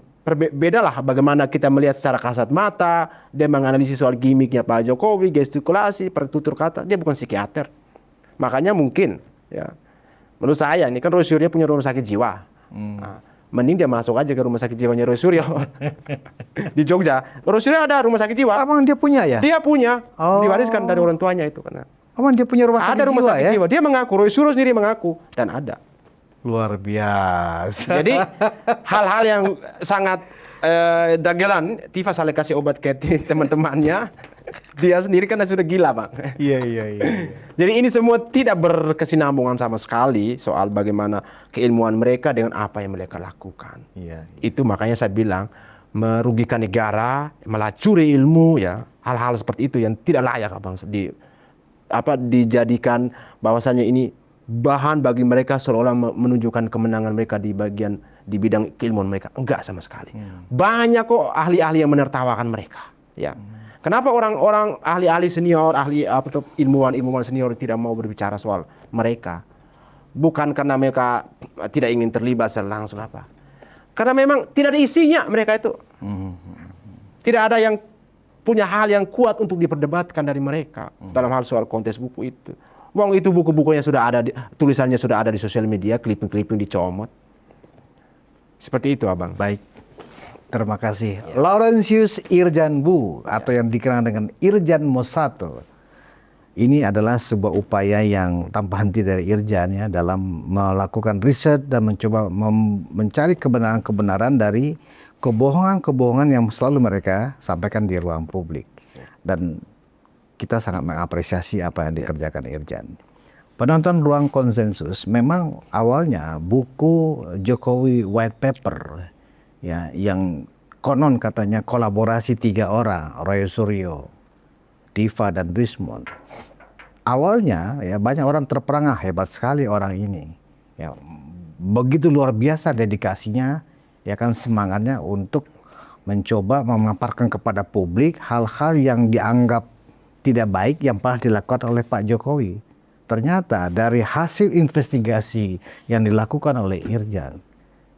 beda lah bagaimana kita melihat secara kasat mata. Dia menganalisis soal gimmicknya Pak Jokowi, gestikulasi, pertutur kata. Dia bukan psikiater. Makanya mungkin ya, menurut saya ini kan Roy Suryo punya rumah sakit jiwa. Nah, mending dia masuk aja ke rumah sakit jiwanya Roy Suryo di Jogja. Roy Suryo ada rumah sakit jiwa. Emang dia punya ya? Dia punya, diwariskan dari orang tuanya itu karena. Emang dia punya rumah sakit jiwa? Ada rumah sakit jiwa. Dia mengaku, Roy Suryo sendiri mengaku dan ada. Luar biasa. Jadi hal-hal yang sangat dagelan, TIFA saling kasih obat ke teman-temannya. Dia sendiri kan sudah gila, Bang. Iya. Jadi ini semua tidak berkesinambungan sama sekali soal bagaimana keilmuan mereka dengan apa yang mereka lakukan. Iya. Itu makanya saya bilang merugikan negara, melacuri ilmu ya, hal-hal seperti itu yang tidak layak, Bang, dijadikan bahwasannya ini bahan bagi mereka seolah menunjukkan kemenangan mereka di bidang keilmuan mereka. Enggak sama sekali. Banyak kok ahli-ahli yang menertawakan mereka. Ya. Kenapa orang-orang ahli-ahli senior, ilmuwan senior tidak mau berbicara soal mereka? Bukan karena mereka tidak ingin terlibat secara langsung apa? Karena memang tidak ada isinya mereka itu. Tidak ada yang punya hal yang kuat untuk diperdebatkan dari mereka dalam hal soal kontes buku itu. Wong itu buku-bukunya sudah ada, tulisannya sudah ada di sosial media, clipping-clipping dicomot. Seperti itu, Abang. Baik. Terima kasih. Laurentius Irjan Bu atau yang dikenal dengan Irjan Mosato. ini adalah sebuah upaya yang tanpa henti dari Irjan ya dalam melakukan riset dan mencoba mencari kebenaran-kebenaran dari kebohongan-kebohongan yang selalu mereka sampaikan di ruang publik. Dan kita sangat mengapresiasi apa yang dikerjakan Irjan. Penonton Ruang Konsensus memang awalnya buku Jokowi White Paper ya yang konon katanya kolaborasi 3 orang, Roy Suryo, Diva dan Rismond. Awalnya ya banyak orang terperangah, hebat sekali orang ini. Ya, begitu luar biasa dedikasinya, ya kan semangatnya untuk mencoba memaparkan kepada publik hal-hal yang dianggap tidak baik yang pernah dilakukan oleh Pak Jokowi. Ternyata dari hasil investigasi yang dilakukan oleh Irjan,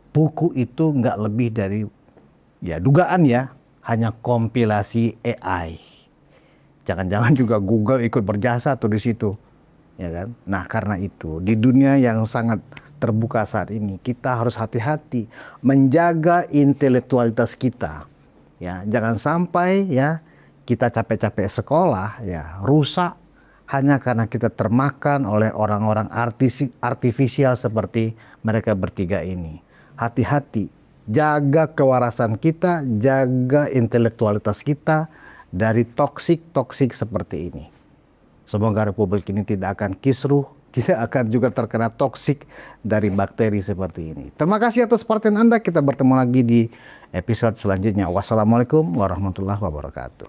buku itu nggak lebih dari ya dugaan ya, hanya kompilasi AI. Jangan-jangan juga Google ikut berjasa tuh di situ, ya kan? Nah karena itu di dunia yang sangat terbuka saat ini kita harus hati-hati menjaga intelektualitas kita, ya jangan sampai ya kita capek-capek sekolah ya rusak hanya karena kita termakan oleh orang-orang artifisial seperti mereka bertiga ini. Hati-hati, jaga kewarasan kita, jaga intelektualitas kita dari toksik seperti ini. Semoga Republik ini tidak akan kisruh, tidak akan juga terkena toksik dari bakteri seperti ini. Terima kasih atas perhatian Anda. Kita bertemu lagi di episode selanjutnya. Wassalamualaikum warahmatullahi wabarakatuh.